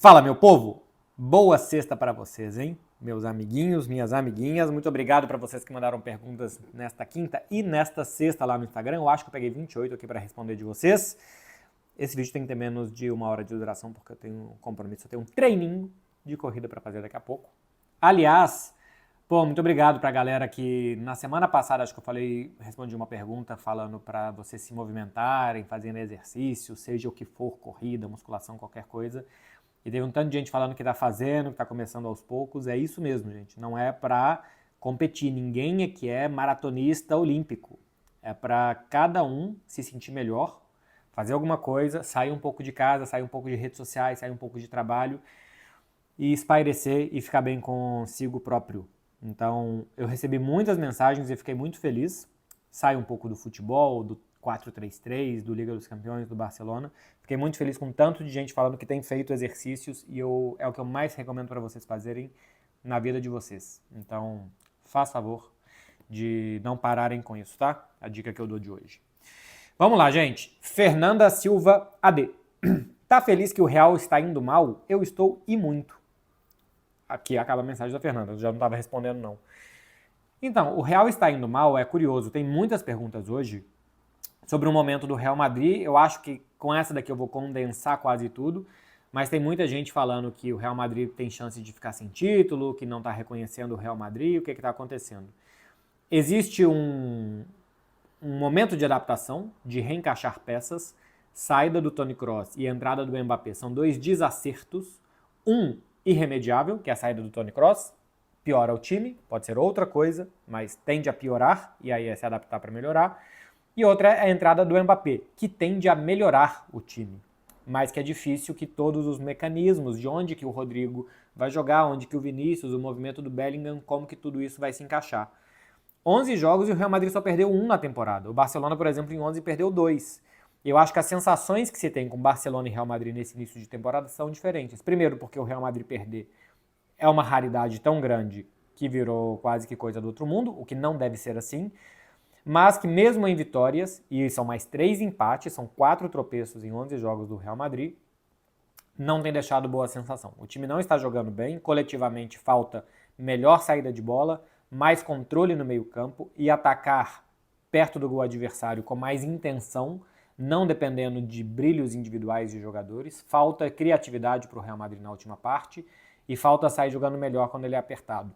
Fala, meu povo! Boa sexta para vocês, hein? Meus amiguinhos, minhas amiguinhas, muito obrigado para vocês que mandaram perguntas nesta quinta e nesta sexta lá no Instagram. Eu acho que eu peguei 28 aqui para responder de vocês. Esse vídeo tem que ter menos de 1 hora de duração porque eu tenho um compromisso, eu tenho um treininho de corrida para fazer daqui a pouco. Aliás, muito obrigado para a galera que na semana passada, acho que eu respondi uma pergunta falando para vocês se movimentarem, fazendo exercício, seja o que for, corrida, musculação, qualquer coisa. E teve um tanto de gente falando que tá fazendo, que tá começando aos poucos. É isso mesmo, gente. Não é pra competir. Ninguém aqui é maratonista olímpico. É pra cada um se sentir melhor, fazer alguma coisa, sair um pouco de casa, sair um pouco de redes sociais, sair um pouco de trabalho e espairecer e ficar bem consigo próprio. Então, eu recebi muitas mensagens e fiquei muito feliz. Sai um pouco do futebol, do 4-3-3, do Liga dos Campeões, do Barcelona. Fiquei muito feliz com tanto de gente falando que tem feito exercícios e é o que eu mais recomendo para vocês fazerem na vida de vocês. Então, faz favor de não pararem com isso, tá? A dica que eu dou de hoje. Vamos lá, gente. Fernanda Silva AD. Tá feliz que o Real está indo mal? Eu estou e muito. Aqui acaba a mensagem da Fernanda, eu já não estava respondendo não. Então, o Real está indo mal, é curioso, tem muitas perguntas hoje sobre o momento do Real Madrid. Eu acho que com essa daqui eu vou condensar quase tudo, mas tem muita gente falando que o Real Madrid tem chance de ficar sem título, que não está reconhecendo o Real Madrid, o que está acontecendo. Existe um momento de adaptação, de reencaixar peças, saída do Toni Kroos e entrada do Mbappé são dois desacertos, um irremediável, que é a saída do Toni Kroos, piora o time, pode ser outra coisa, mas tende a piorar, e aí é se adaptar para melhorar. E outra é a entrada do Mbappé, que tende a melhorar o time, mas que é difícil que todos os mecanismos de onde que o Rodrigo vai jogar, onde que o Vinícius, o movimento do Bellingham, como que tudo isso vai se encaixar. 11 jogos e o Real Madrid só perdeu 1 na temporada. O Barcelona, por exemplo, em 11 perdeu 2. Eu acho que as sensações que se tem com Barcelona e Real Madrid nesse início de temporada são diferentes. Primeiro, porque o Real Madrid perder é uma raridade tão grande que virou quase que coisa do outro mundo, o que não deve ser assim, mas que mesmo em vitórias, e são mais 3 empates, são 4 tropeços em 11 jogos do Real Madrid, não tem deixado boa sensação. O time não está jogando bem, coletivamente falta melhor saída de bola, mais controle no meio campo e atacar perto do gol adversário com mais intenção, não dependendo de brilhos individuais de jogadores. Falta criatividade para o Real Madrid na última parte e falta sair jogando melhor quando ele é apertado.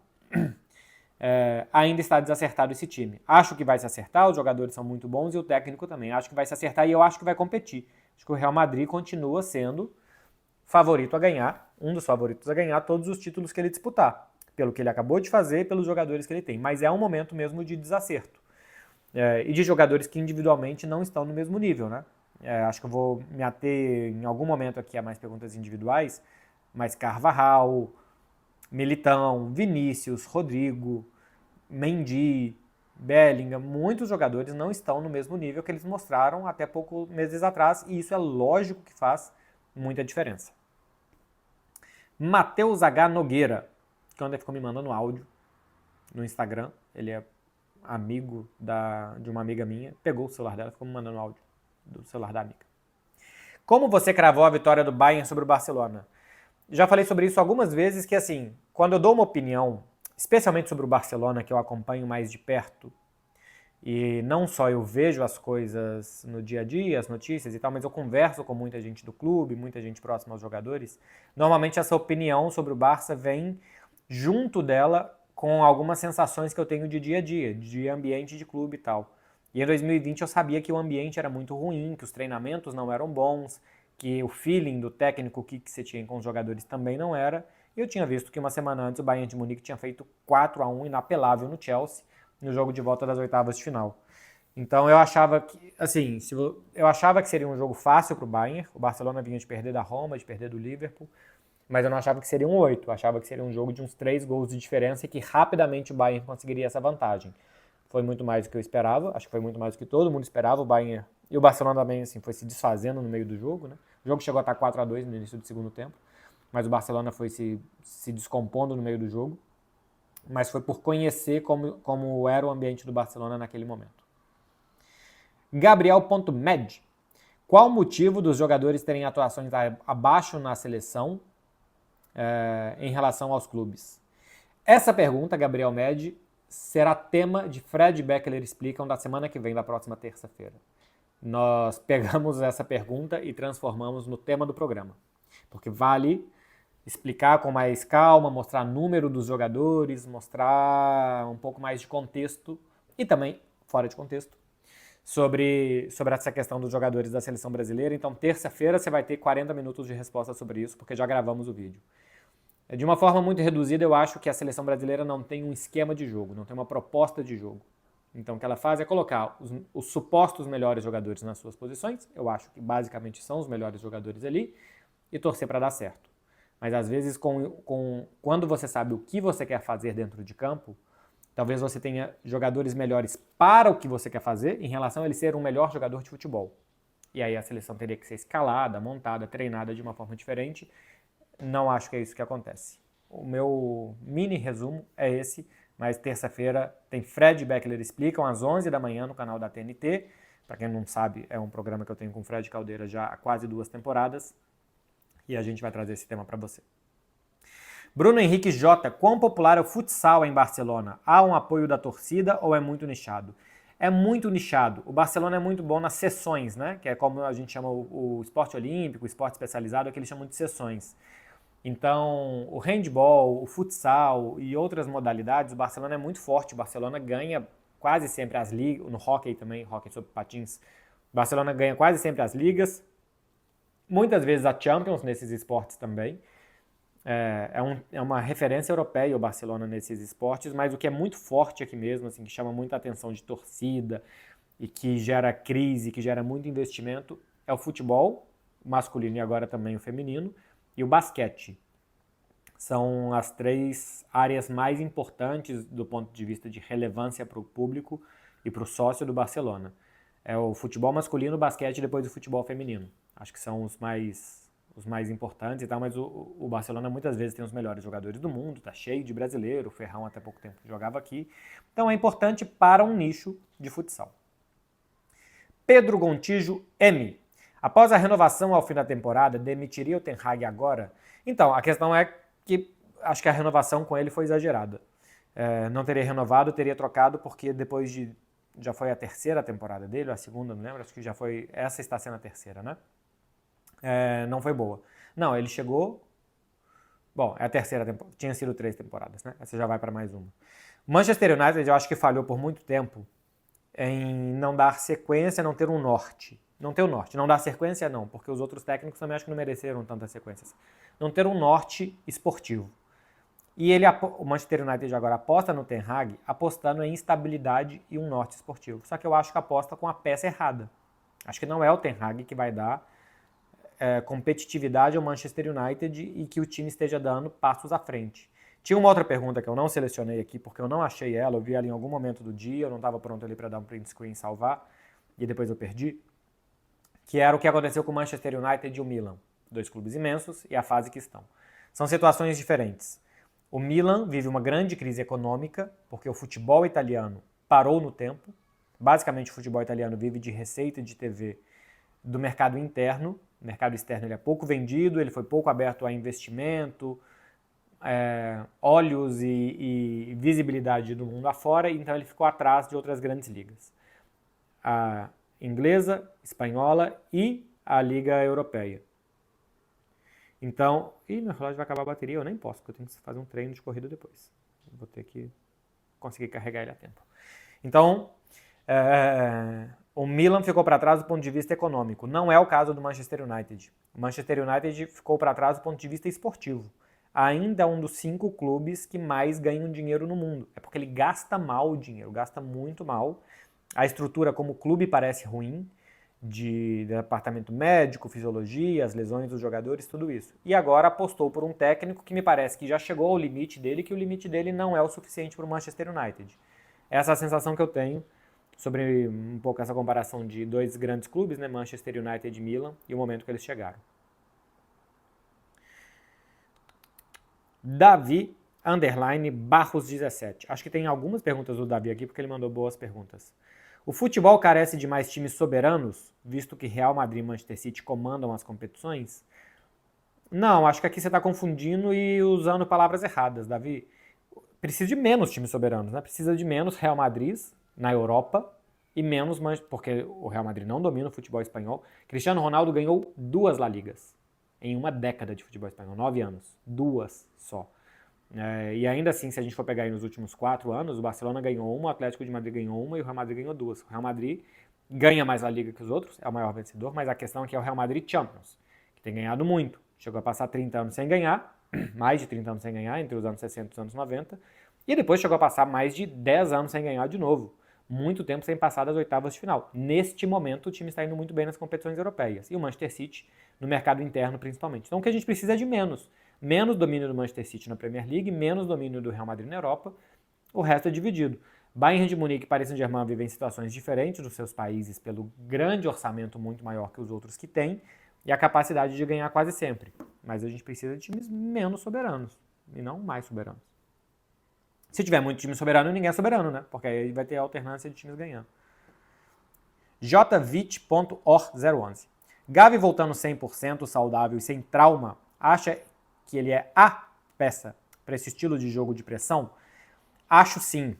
Ainda está desacertado esse time. Acho que vai se acertar, os jogadores são muito bons e o técnico também. Acho que vai se acertar e eu acho que vai competir. Acho que o Real Madrid continua sendo favorito a ganhar, um dos favoritos a ganhar todos os títulos que ele disputar, pelo que ele acabou de fazer e pelos jogadores que ele tem. Mas é um momento mesmo de desacerto. E de jogadores que individualmente não estão no mesmo nível, né? Acho que eu vou me ater em algum momento aqui a mais perguntas individuais, mas Carvajal, Militão, Vinícius, Rodrigo, Mendy, Bellingham, muitos jogadores não estão no mesmo nível que eles mostraram até poucos meses atrás, e isso é lógico que faz muita diferença. Matheus H. Nogueira, que ontem ficou me mandando áudio no Instagram, ele é amigo de uma amiga minha, pegou o celular dela, ficou me mandando áudio do celular da amiga. Como você cravou a vitória do Bayern sobre o Barcelona? Já falei sobre isso algumas vezes, que assim, quando eu dou uma opinião, especialmente sobre o Barcelona, que eu acompanho mais de perto, e não só eu vejo as coisas no dia a dia, as notícias e tal, mas eu converso com muita gente do clube, muita gente próxima aos jogadores, normalmente essa opinião sobre o Barça vem junto dela com algumas sensações que eu tenho de dia a dia, de ambiente de clube e tal. E em 2020 eu sabia que o ambiente era muito ruim, que os treinamentos não eram bons, que o feeling do técnico que você tinha com os jogadores também não era. E eu tinha visto que uma semana antes o Bayern de Munique tinha feito 4-1 inapelável no Chelsea, no jogo de volta das oitavas de final. Então eu achava que, assim, eu achava que seria um jogo fácil para o Bayern. O Barcelona vinha de perder da Roma, de perder do Liverpool, mas eu não achava que seria um 8. Eu achava que seria um jogo de uns 3 gols de diferença e que rapidamente o Bayern conseguiria essa vantagem. Foi muito mais do que eu esperava, acho que foi muito mais do que todo mundo esperava. O Bayern e o Barcelona também assim, foi se desfazendo no meio do jogo, né? O jogo chegou a estar 4-2 no início do segundo tempo, mas o Barcelona foi se descompondo no meio do jogo. Mas foi por conhecer como era o ambiente do Barcelona naquele momento. Gabriel.med. Qual o motivo dos jogadores terem atuações abaixo na seleção em relação aos clubes. Essa pergunta, Gabriel Medi, será tema de Fred Beckler Explicam da semana que vem, da próxima terça-feira. Nós pegamos essa pergunta e transformamos no tema do programa, porque vale explicar com mais calma, mostrar número dos jogadores, mostrar um pouco mais de contexto e também, fora de contexto, sobre essa questão dos jogadores da seleção brasileira. Então, terça-feira você vai ter 40 minutos de resposta sobre isso, porque já gravamos o vídeo. De uma forma muito reduzida, eu acho que a seleção brasileira não tem um esquema de jogo, não tem uma proposta de jogo. Então, o que ela faz é colocar os supostos melhores jogadores nas suas posições, eu acho que basicamente são os melhores jogadores ali, e torcer para dar certo. Mas às vezes, quando você sabe o que você quer fazer dentro de campo, talvez você tenha jogadores melhores para o que você quer fazer em relação a ele ser um melhor jogador de futebol. E aí a seleção teria que ser escalada, montada, treinada de uma forma diferente. Não acho que é isso que acontece. O meu mini resumo é esse, mas terça-feira tem Fred Beckler Explicam às 11 da manhã no canal da TNT. Para quem não sabe, é um programa que eu tenho com o Fred Caldeira já há quase 2 temporadas. E a gente vai trazer esse tema para você. Bruno Henrique J. Quão popular é o futsal em Barcelona? Há um apoio da torcida ou é muito nichado? É muito nichado. O Barcelona é muito bom nas sessões, né? Que é como a gente chama o esporte olímpico, o esporte especializado, é que eles chamam de sessões. Então, o handball, o futsal e outras modalidades, o Barcelona é muito forte. O Barcelona ganha quase sempre as ligas, no hóquei também, hóquei sobre patins. O Barcelona ganha quase sempre as ligas, muitas vezes a Champions nesses esportes também. É uma referência europeia o Barcelona nesses esportes, mas o que é muito forte aqui mesmo, assim, que chama muita atenção de torcida e que gera crise, que gera muito investimento, é o futebol, o masculino e agora também o feminino, e o basquete. São as 3 áreas mais importantes do ponto de vista de relevância para o público e para o sócio do Barcelona. É o futebol masculino, o basquete e depois o futebol feminino. Acho que são os mais importantes e tal, mas o Barcelona muitas vezes tem os melhores jogadores do mundo, tá cheio de brasileiro, o Ferrão até pouco tempo jogava aqui. Então é importante para um nicho de futsal. Pedro Gontijo M. Após a renovação ao fim da temporada, demitiria o Ten Hag agora? Então, a questão é que acho que a renovação com ele foi exagerada. Não teria renovado, teria trocado, porque depois de... Já foi a 3ª temporada dele, ou a 2ª, não lembro, acho que já foi... Essa está sendo a 3ª, né? Não foi boa. Não, ele chegou... Bom, é a 3ª temporada. Tinha sido 3 temporadas, né? Essa já vai para mais uma. Manchester United, eu acho que falhou por muito tempo em não dar sequência, não ter um norte. Não ter um norte. Não dar sequência, não, porque os outros técnicos também acho que não mereceram tantas sequências. Não ter um norte esportivo. E o Manchester United agora aposta no Ten Hag, apostando em instabilidade e um norte esportivo. Só que eu acho que aposta com a peça errada. Acho que não é o Ten Hag que vai dar competitividade ao Manchester United e que o time esteja dando passos à frente. Tinha uma outra pergunta que eu não selecionei aqui, porque eu não achei ela, eu vi ela em algum momento do dia, eu não estava pronto ali para dar um print screen e salvar, e depois eu perdi, que era o que aconteceu com o Manchester United e o Milan. 2 clubes imensos e a fase que estão. São situações diferentes. O Milan vive uma grande crise econômica, porque o futebol italiano parou no tempo. Basicamente, o futebol italiano vive de receita de TV do mercado interno. O mercado externo ele é pouco vendido, ele foi pouco aberto a investimento, olhos e visibilidade do mundo afora, então ele ficou atrás de outras grandes ligas. A inglesa, espanhola e a Liga Europeia. Então, meu relógio vai acabar a bateria, eu nem posso, porque eu tenho que fazer um treino de corrida depois. Vou ter que conseguir carregar ele a tempo. Então, o Milan ficou para trás do ponto de vista econômico. Não é o caso do Manchester United. O Manchester United ficou para trás do ponto de vista esportivo. Ainda é um dos 5 clubes que mais ganham dinheiro no mundo. É porque ele gasta mal o dinheiro, gasta muito mal. A estrutura como clube parece ruim, de departamento médico, fisiologia, as lesões dos jogadores, tudo isso. E agora apostou por um técnico que me parece que já chegou ao limite dele, que o limite dele não é o suficiente para o Manchester United. Essa é a sensação que eu tenho sobre um pouco essa comparação de 2 grandes clubes, né, Manchester United e Milan, e o momento que eles chegaram. Davi, Barros 17. Acho que tem algumas perguntas do Davi aqui, porque ele mandou boas perguntas. O futebol carece de mais times soberanos, visto que Real Madrid e Manchester City comandam as competições? Não, acho que aqui você está confundindo e usando palavras erradas, Davi. Precisa de menos times soberanos, né? Precisa de menos Real Madrid na Europa e menos, porque o Real Madrid não domina o futebol espanhol. Cristiano Ronaldo ganhou 2 La Ligas em uma década de futebol espanhol, 9 anos, 2 só. E ainda assim, se a gente for pegar aí nos últimos 4 anos, o Barcelona ganhou uma, o Atlético de Madrid ganhou uma e o Real Madrid ganhou 2. O Real Madrid ganha mais La Liga que os outros, é o maior vencedor, mas a questão é que é o Real Madrid Champions, que tem ganhado muito. Chegou a passar 30 anos sem ganhar, mais de 30 anos sem ganhar, entre os anos 60 e os anos 90, e depois chegou a passar mais de 10 anos sem ganhar de novo. Muito tempo sem passar das oitavas de final. Neste momento, o time está indo muito bem nas competições europeias. E o Manchester City no mercado interno, principalmente. Então, o que a gente precisa é de menos. Menos domínio do Manchester City na Premier League, menos domínio do Real Madrid na Europa. O resto é dividido. Bayern de Munique e Paris Saint-Germain vivem situações diferentes nos seus países pelo grande orçamento muito maior que os outros que têm e a capacidade de ganhar quase sempre. Mas a gente precisa de times menos soberanos e não mais soberanos. Se tiver muito time soberano, ninguém é soberano, né? Porque aí vai ter alternância de times ganhando. jvit.or011. Gavi voltando 100% saudável e sem trauma, acha que ele é a peça para esse estilo de jogo de pressão? Acho sim.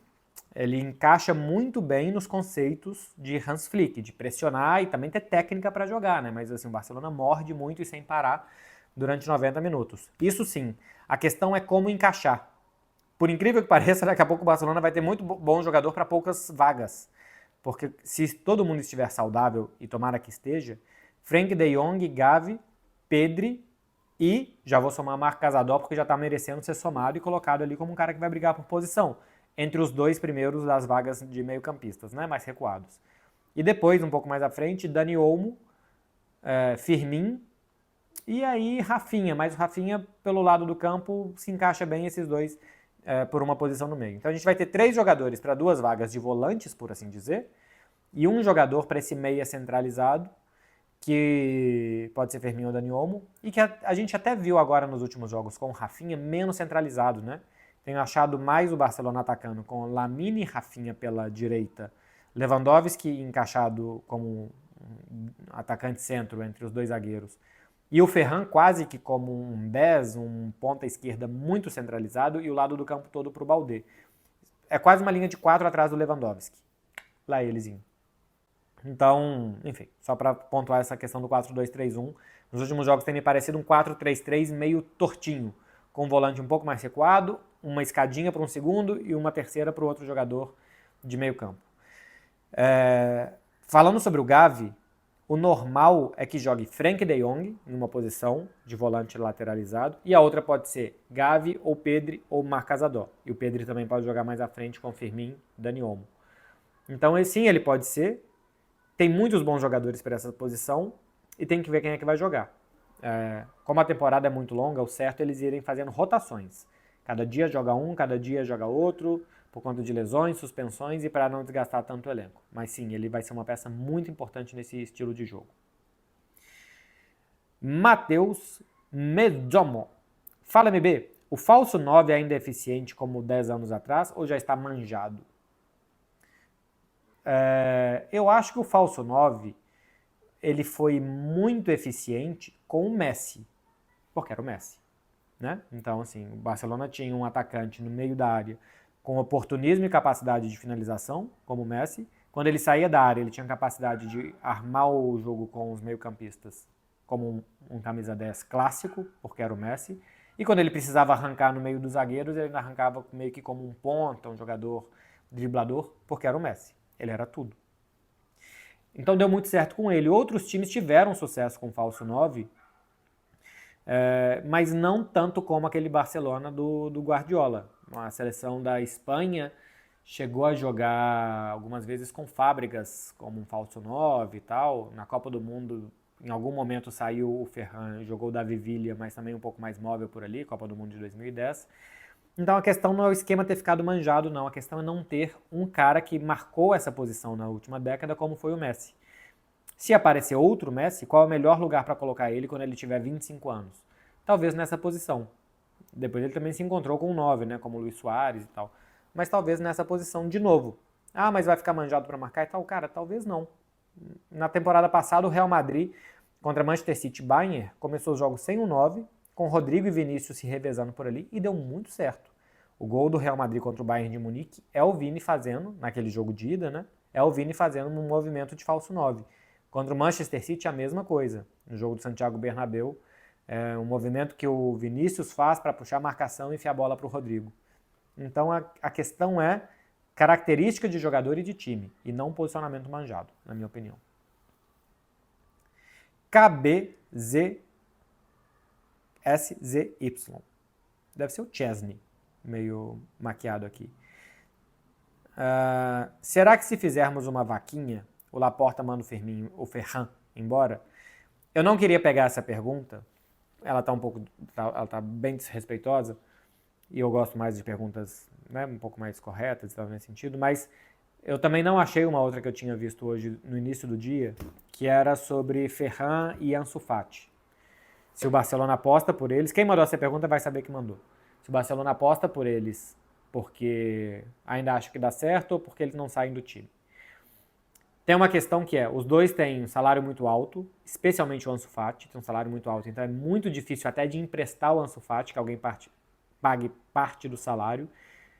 Ele encaixa muito bem nos conceitos de Hans Flick, de pressionar e também ter técnica para jogar, né? Mas assim, o Barcelona morde muito e sem parar durante 90 minutos. Isso sim. A questão é como encaixar. Por incrível que pareça, daqui a pouco o Barcelona vai ter muito bom jogador para poucas vagas. Porque se todo mundo estiver saudável, e tomara que esteja, Frenkie de Jong, Gavi, Pedri e já vou somar Marc Casador porque já está merecendo ser somado e colocado ali como um cara que vai brigar por posição entre os 2 primeiros das vagas de meio-campistas, né, mais recuados. E depois, um pouco mais à frente, Dani Olmo, Firmin e aí Rafinha, mas o Rafinha pelo lado do campo se encaixa bem esses dois por uma posição no meio. Então a gente vai ter 3 jogadores para 2 vagas de volantes, por assim dizer, e um jogador para esse meia centralizado, que pode ser Firmino ou Dani Olmo, e que a gente até viu agora nos últimos jogos com o Rafinha menos centralizado, né? Tenho achado mais o Barcelona atacando com Lamine e Rafinha pela direita, Lewandowski encaixado como atacante centro entre os 2 zagueiros, e o Ferran quase que como um 10, um ponta esquerda muito centralizado, e o lado do campo todo para o Baldé. É quase uma linha de 4 atrás do Lewandowski. Lá elezinho. Então, enfim, só para pontuar essa questão do 4-2-3-1, nos últimos jogos tem me parecido um 4-3-3 meio tortinho, com um volante um pouco mais recuado, uma escadinha para um segundo e uma terceira para o outro jogador de meio campo. Falando sobre o Gavi, o normal é que jogue Frenkie de Jong em uma posição de volante lateralizado e a outra pode ser Gavi ou Pedri ou Marc Casador. E o Pedri também pode jogar mais à frente com Firmin, Dani Olmo. Então, sim, ele pode ser. Tem muitos bons jogadores para essa posição e tem que ver quem é que vai jogar. Como a temporada é muito longa, o certo é eles irem fazendo rotações. Cada dia joga um, cada dia joga outro, por conta de lesões, suspensões e para não desgastar tanto o elenco. Mas sim, ele vai ser uma peça muito importante nesse estilo de jogo. Matheus Medomo. Fala, MB. O falso 9 ainda é eficiente como 10 anos atrás ou já está manjado? Eu acho que o falso 9 ele foi muito eficiente com o Messi, porque era o Messi, né? Então, assim, o Barcelona tinha um atacante no meio da área com oportunismo e capacidade de finalização, como o Messi. Quando ele saía da área, ele tinha capacidade de armar o jogo com os meio-campistas como um camisa 10 clássico, porque era o Messi. E quando ele precisava arrancar no meio dos zagueiros, ele arrancava meio que como um ponta, um jogador driblador, porque era o Messi. Ele era tudo. Então deu muito certo com ele. Outros times tiveram sucesso com o falso 9, mas não tanto como aquele Barcelona do Guardiola. A seleção da Espanha chegou a jogar algumas vezes com Fábregas como um falso 9 e tal. Na Copa do Mundo, em algum momento saiu o Ferran, jogou o Davi Villa, mas também um pouco mais móvel por ali, Copa do Mundo de 2010. Então a questão não é o esquema ter ficado manjado, não. A questão é não ter um cara que marcou essa posição na última década, como foi o Messi. Se aparecer outro Messi, qual é o melhor lugar para colocar ele quando ele tiver 25 anos? Talvez nessa posição. Depois ele também se encontrou com um 9, né, como o Luis Suárez e tal. Mas talvez nessa posição de novo. Ah, mas vai ficar manjado para marcar e tal? Cara, talvez não. Na temporada passada, o Real Madrid contra Manchester City e Bayern começou os jogos sem um 9 com Rodrigo e Vinícius se revezando por ali, e deu muito certo. O gol do Real Madrid contra o Bayern de Munique é o Vini fazendo, naquele jogo de ida, né? É o Vini fazendo um movimento de falso 9. Contra o Manchester City, a mesma coisa. No jogo do Santiago Bernabéu, é um movimento que o Vinícius faz para puxar a marcação e enfiar a bola para o Rodrigo. Então a questão é característica de jogador e de time, e não posicionamento manjado, na minha opinião. KBZSZY. Deve ser o Chesney, meio maquiado aqui. Será que se fizermos uma vaquinha, o Laporta manda o Ferran embora? Eu não queria pegar essa pergunta, ela tá bem desrespeitosa, e eu gosto mais de perguntas, né, um pouco mais corretas, nesse sentido, mas eu também não achei uma outra que eu tinha visto hoje no início do dia, que era sobre Ferran e Ansu Fati. Se o Barcelona aposta por eles, quem mandou essa pergunta vai saber que mandou. Se o Barcelona aposta por eles porque ainda acha que dá certo ou porque eles não saem do time. Tem uma questão que os dois têm um salário muito alto, especialmente o Ansu Fati, tem um salário muito alto, então é muito difícil até de emprestar o Ansu Fati, que alguém pague parte do salário.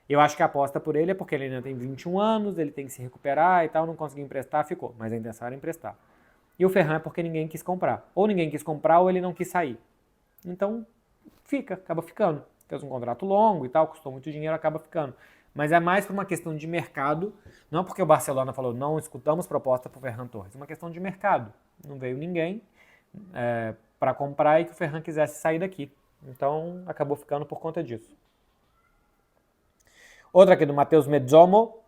Eu acho que a aposta por ele é porque ele ainda tem 21 anos, ele tem que se recuperar e tal, não conseguiu emprestar, ficou. Mas a intenção era emprestar. E o Ferran é porque ninguém quis comprar. Ou ninguém quis comprar ou ele não quis sair. Então, acaba ficando. Fez um contrato longo e tal, custou muito dinheiro, acaba ficando. Mas é mais por uma questão de mercado, não porque o Barcelona falou, não escutamos proposta para o Ferran Torres. É uma questão de mercado. Não veio ninguém para comprar e que o Ferran quisesse sair daqui. Então, acabou ficando por conta disso. Outra aqui do Matheus Mezzomo.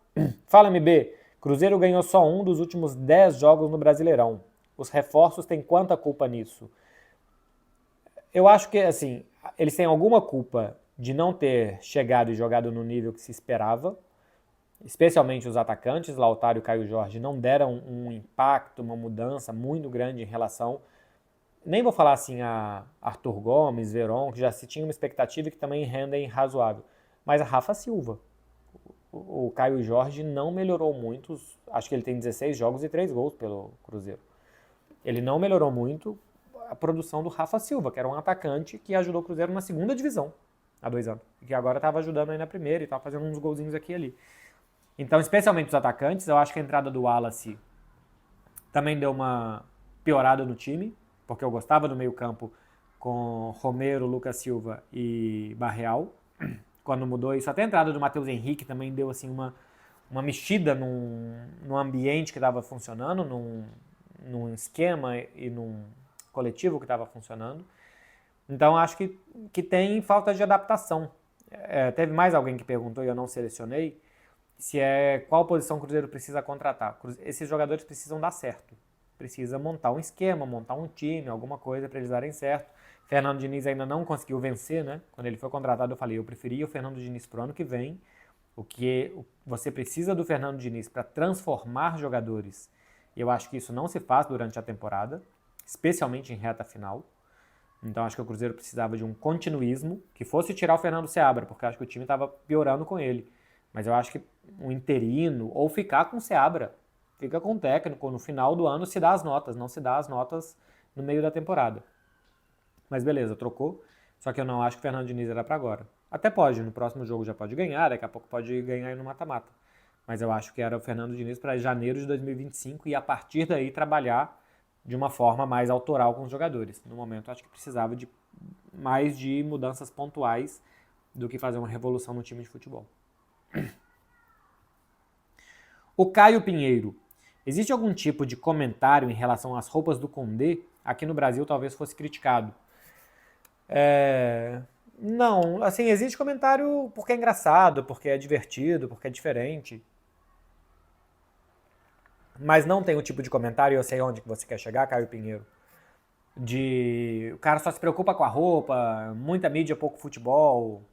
Fala, MB. Cruzeiro ganhou só um dos últimos 10 jogos no Brasileirão. Os reforços têm quanta culpa nisso? Eu acho que, assim, eles têm alguma culpa de não ter chegado e jogado no nível que se esperava, especialmente os atacantes, Lautaro e Caio Jorge, não deram um impacto, uma mudança muito grande em relação, nem vou falar assim a Arthur Gomes, Veron, que já se tinha uma expectativa e que também rendem razoável, mas a Rafa Silva. O Caio Jorge não melhorou muito, acho que ele tem 16 jogos e 3 gols pelo Cruzeiro. Ele não melhorou muito a produção do Rafa Silva, que era um atacante que ajudou o Cruzeiro na segunda divisão há 2 anos, e que agora estava ajudando aí na primeira e estava fazendo uns golzinhos aqui e ali. Então, especialmente os atacantes, eu acho que a entrada do Wallace também deu uma piorada no time, porque eu gostava do meio campo com Romero, Lucas Silva e Barreal. Quando mudou isso, até a entrada do Matheus Henrique também deu assim uma mexida num ambiente que estava funcionando, num esquema e num coletivo que estava funcionando. Então acho que tem falta de adaptação. Teve mais alguém que perguntou e eu não selecionei qual posição o Cruzeiro precisa contratar. Esses jogadores precisam dar certo. Precisa montar um esquema, montar um time, alguma coisa para eles darem certo. Fernando Diniz ainda não conseguiu vencer, né? Quando ele foi contratado, eu falei, eu preferia o Fernando Diniz pro ano que vem. O que você precisa do Fernando Diniz para transformar jogadores. E eu acho que isso não se faz durante a temporada, especialmente em reta final. Então acho que o Cruzeiro precisava de um continuismo, que fosse tirar o Fernando Seabra, porque eu acho que o time estava piorando com ele. Mas eu acho que um interino, ou ficar com o Seabra, fica com o técnico, no final do ano se dá as notas, não se dá as notas no meio da temporada. Mas beleza, trocou. Só que eu não acho que o Fernando Diniz era para agora. Até pode, no próximo jogo já pode ganhar, daqui a pouco pode ganhar no mata-mata. Mas eu acho que era o Fernando Diniz para janeiro de 2025 e a partir daí trabalhar de uma forma mais autoral com os jogadores. No momento acho que precisava de mais de mudanças pontuais do que fazer uma revolução no time de futebol. O Caio Pinheiro. Existe algum tipo de comentário em relação às roupas do Condé? Aqui no Brasil talvez fosse criticado. Não, assim, existe comentário porque é engraçado, porque é divertido, porque é diferente. Mas não tem o tipo de comentário, eu sei onde que você quer chegar, Caio Pinheiro, o cara só se preocupa com a roupa, muita mídia, pouco futebol,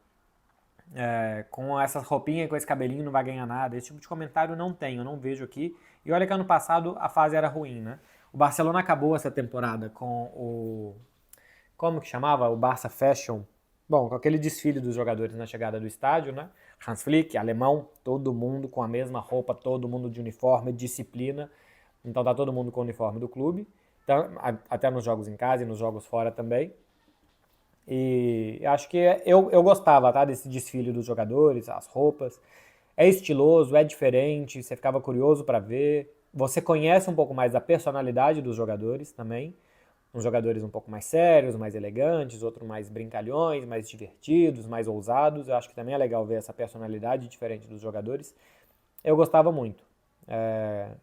com essas roupinhas e com esse cabelinho não vai ganhar nada. Esse tipo de comentário não tem, eu não vejo aqui. E olha que ano passado a fase era ruim, né? O Barcelona acabou essa temporada com como que chamava? O Barça Fashion. Bom, com aquele desfile dos jogadores na chegada do estádio, né? Hans Flick, alemão, todo mundo com a mesma roupa, todo mundo de uniforme, disciplina. Então tá todo mundo com o uniforme do clube, então, até nos jogos em casa e nos jogos fora também. E acho que eu gostava, tá, desse desfile dos jogadores, as roupas. É estiloso, é diferente, você ficava curioso para ver. Você conhece um pouco mais da personalidade dos jogadores também. Uns jogadores um pouco mais sérios, mais elegantes, outros mais brincalhões, mais divertidos, mais ousados. Eu acho que também é legal ver essa personalidade diferente dos jogadores. Eu gostava muito.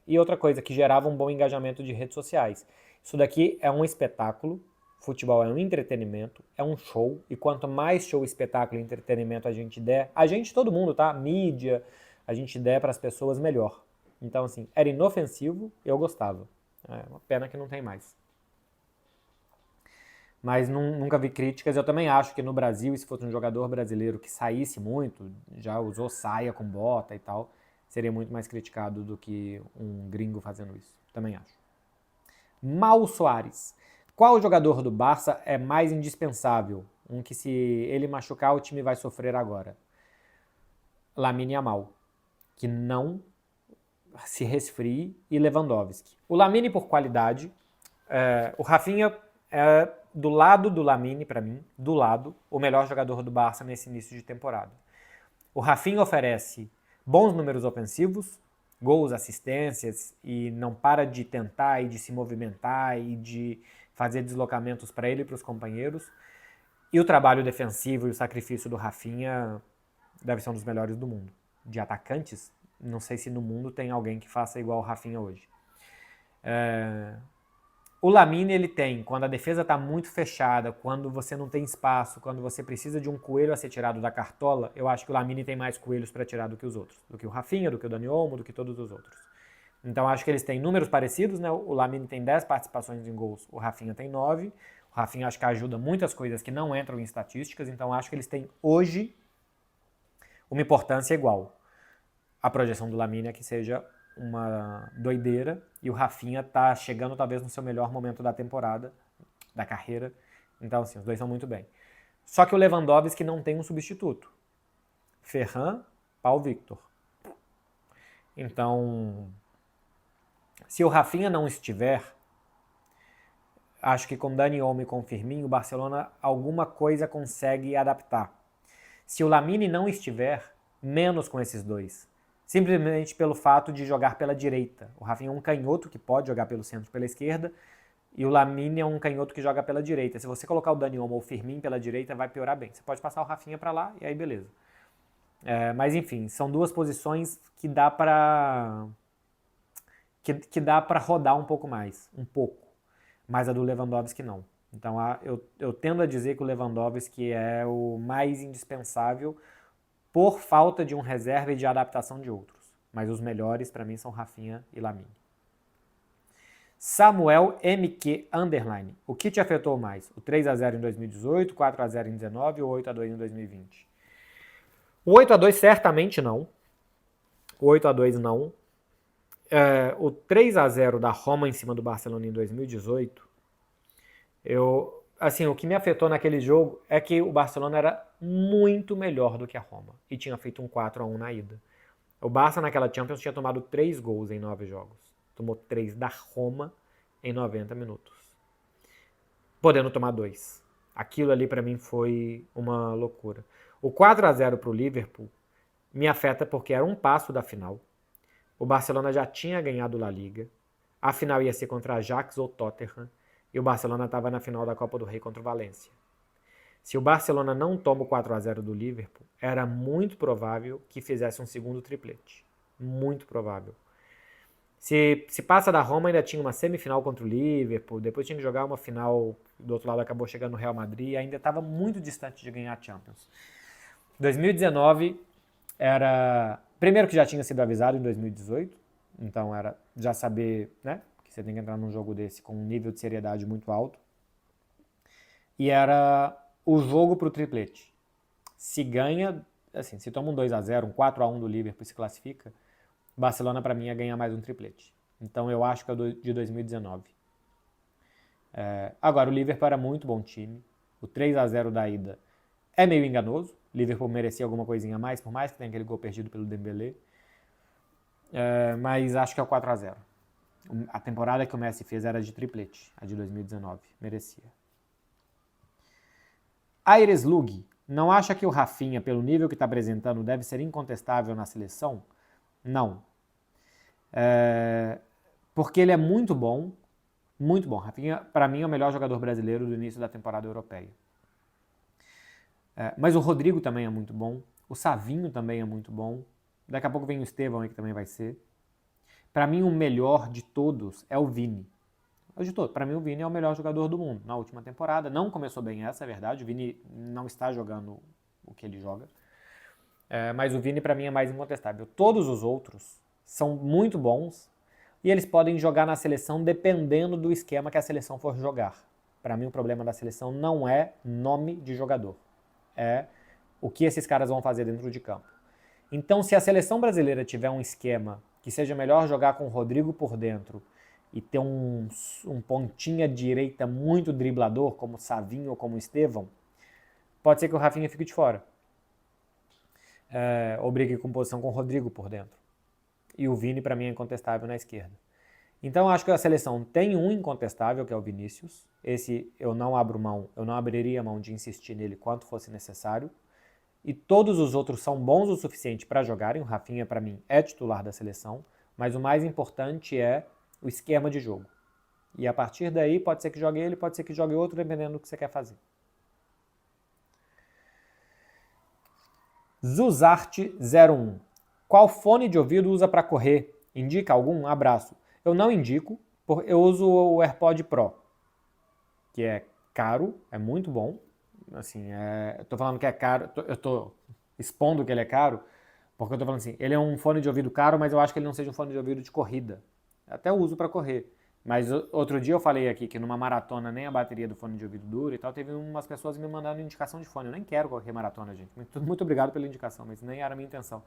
E outra coisa que gerava um bom engajamento de redes sociais. Isso daqui é um espetáculo, futebol é um entretenimento, é um show, e quanto mais show, espetáculo e entretenimento a gente der, a gente, todo mundo, tá? Mídia, a gente der para as pessoas, melhor. Então, assim, era inofensivo, eu gostava. É uma pena que não tem mais. Mas nunca vi críticas. Eu também acho que no Brasil, e se fosse um jogador brasileiro que saísse muito, já usou saia com bota e tal, seria muito mais criticado do que um gringo fazendo isso. Também acho. Mal Soares. Qual jogador do Barça é mais indispensável? Um que se ele machucar, o time vai sofrer agora. Lamine Yamal, que não se resfrie, e Lewandowski. O Lamine por qualidade, o Rafinha é do lado do Lamine, para mim, do lado, o melhor jogador do Barça nesse início de temporada. O Rafinha oferece bons números ofensivos, gols, assistências, e não para de tentar e de se movimentar e de fazer deslocamentos para ele e para os companheiros. E o trabalho defensivo e o sacrifício do Rafinha deve ser um dos melhores do mundo. De atacantes, não sei se no mundo tem alguém que faça igual o Rafinha hoje. O Lamine, ele tem, quando a defesa está muito fechada, quando você não tem espaço, quando você precisa de um coelho a ser tirado da cartola, eu acho que o Lamine tem mais coelhos para tirar do que os outros. Do que o Rafinha, do que o Dani Olmo, do que todos os outros. Então acho que eles têm números parecidos, né? O Lamine tem 10 participações em gols, o Rafinha tem 9. O Rafinha acho que ajuda muitas coisas que não entram em estatísticas, então acho que eles têm hoje uma importância igual. A projeção do Lamine é que seja uma doideira, e o Rafinha tá chegando talvez no seu melhor momento da temporada, da carreira. Então, assim, os dois são muito bem. Só que o Lewandowski não tem um substituto. Ferran, Paulo Victor. Então, se o Rafinha não estiver, acho que com Dani Olmo e com Firmino, o Barcelona alguma coisa consegue adaptar. Se o Lamine não estiver, menos com esses dois. Simplesmente pelo fato de jogar pela direita. O Rafinha é um canhoto que pode jogar pelo centro, pela esquerda, e o Lamine é um canhoto que joga pela direita. Se você colocar o Dani Olmo ou o Firmino pela direita, vai piorar bem. Você pode passar o Rafinha para lá e aí beleza. Mas enfim, são duas posições que dá para que dá para rodar um pouco mais, um pouco. Mas a do Lewandowski não. Então eu tendo a dizer que o Lewandowski é o mais indispensável por falta de um reserva e de adaptação de outros. Mas os melhores, para mim, são Rafinha e Lamine. Samuel MQ Underline. O que te afetou mais? O 3-0 em 2018, 4-0 em 2019 ou 8-2 em 2020? O 8-2 certamente não. O 8-2 não. O 3-0 da Roma em cima do Barcelona em 2018, assim, o que me afetou naquele jogo é que o Barcelona era muito melhor do que a Roma e tinha feito um 4-1 na ida. O Barça naquela Champions tinha tomado 3 gols em 9 jogos. Tomou 3 da Roma em 90 minutos. Podendo tomar 2. Aquilo ali para mim foi uma loucura. O 4-0 para o Liverpool me afeta porque era um passo da final. O Barcelona já tinha ganhado La Liga. A final ia ser contra Ajax ou Tottenham. E o Barcelona estava na final da Copa do Rei contra o Valência. Se o Barcelona não toma o 4-0 do Liverpool, era muito provável que fizesse um segundo triplete. Muito provável. Se passa da Roma, ainda tinha uma semifinal contra o Liverpool, depois tinha que jogar uma final, do outro lado acabou chegando no Real Madrid, e ainda estava muito distante de ganhar a Champions. 2019 era... Primeiro que já tinha sido avisado em 2018, então era já saber, né, que você tem que entrar num jogo desse com um nível de seriedade muito alto. E era o jogo pro triplete. Se ganha, assim, se toma um 2-0, um 4-1 do Liverpool e se classifica, Barcelona para mim ia ganhar mais um triplete. Então eu acho que é o de 2019. Agora, o Liverpool era muito bom time. O 3-0 da ida é meio enganoso. O Liverpool merecia alguma coisinha a mais, por mais que tenha aquele gol perdido pelo Dembélé. Mas acho que é o 4-0. A temporada que o Messi fez era de triplete, a de 2019. Merecia. Aires Lug, não acha que o Rafinha, pelo nível que está apresentando, deve ser incontestável na seleção? Não. Porque ele é muito bom. Muito bom. Rafinha, para mim, é o melhor jogador brasileiro do início da temporada europeia. Mas o Rodrigo também é muito bom. O Savinho também é muito bom. Daqui a pouco vem o Estevão aí, que também vai ser. Para mim, o melhor de todos é o Vini. Para mim, o Vini é o melhor jogador do mundo na última temporada. Não começou bem essa, é verdade. O Vini não está jogando o que ele joga. Mas o Vini, para mim, é mais incontestável. Todos os outros são muito bons e eles podem jogar na seleção dependendo do esquema que a seleção for jogar. Para mim, o problema da seleção não é nome de jogador. É o que esses caras vão fazer dentro de campo. Então, se a seleção brasileira tiver um esquema que seja melhor jogar com o Rodrigo por dentro e ter um pontinha direita muito driblador, como o Savinho ou como o Estevão, pode ser que o Rafinha fique de fora. Ou brigue com posição com o Rodrigo por dentro. E o Vini, para mim, é incontestável na esquerda. Então, acho que a seleção tem um incontestável, que é o Vinícius. Esse eu não abriria mão de insistir nele quanto fosse necessário. E todos os outros são bons o suficiente para jogarem. O Rafinha, para mim, é titular da seleção. Mas o mais importante é o esquema de jogo. E a partir daí, pode ser que jogue ele, pode ser que jogue outro, dependendo do que você quer fazer. Zuzarte01. Qual fone de ouvido usa para correr? Indica algum? Abraço. Eu não indico, eu uso o AirPod Pro, que é caro, é muito bom. Assim, eu tô falando que é caro, eu tô expondo que ele é caro, porque eu tô falando assim, ele é um fone de ouvido caro, mas eu acho que ele não seja um fone de ouvido de corrida. Até uso para correr. Mas outro dia eu falei aqui que numa maratona nem a bateria do fone de ouvido dura e tal, teve umas pessoas me mandando indicação de fone. Eu nem quero correr maratona, gente. Muito obrigado pela indicação, mas nem era a minha intenção.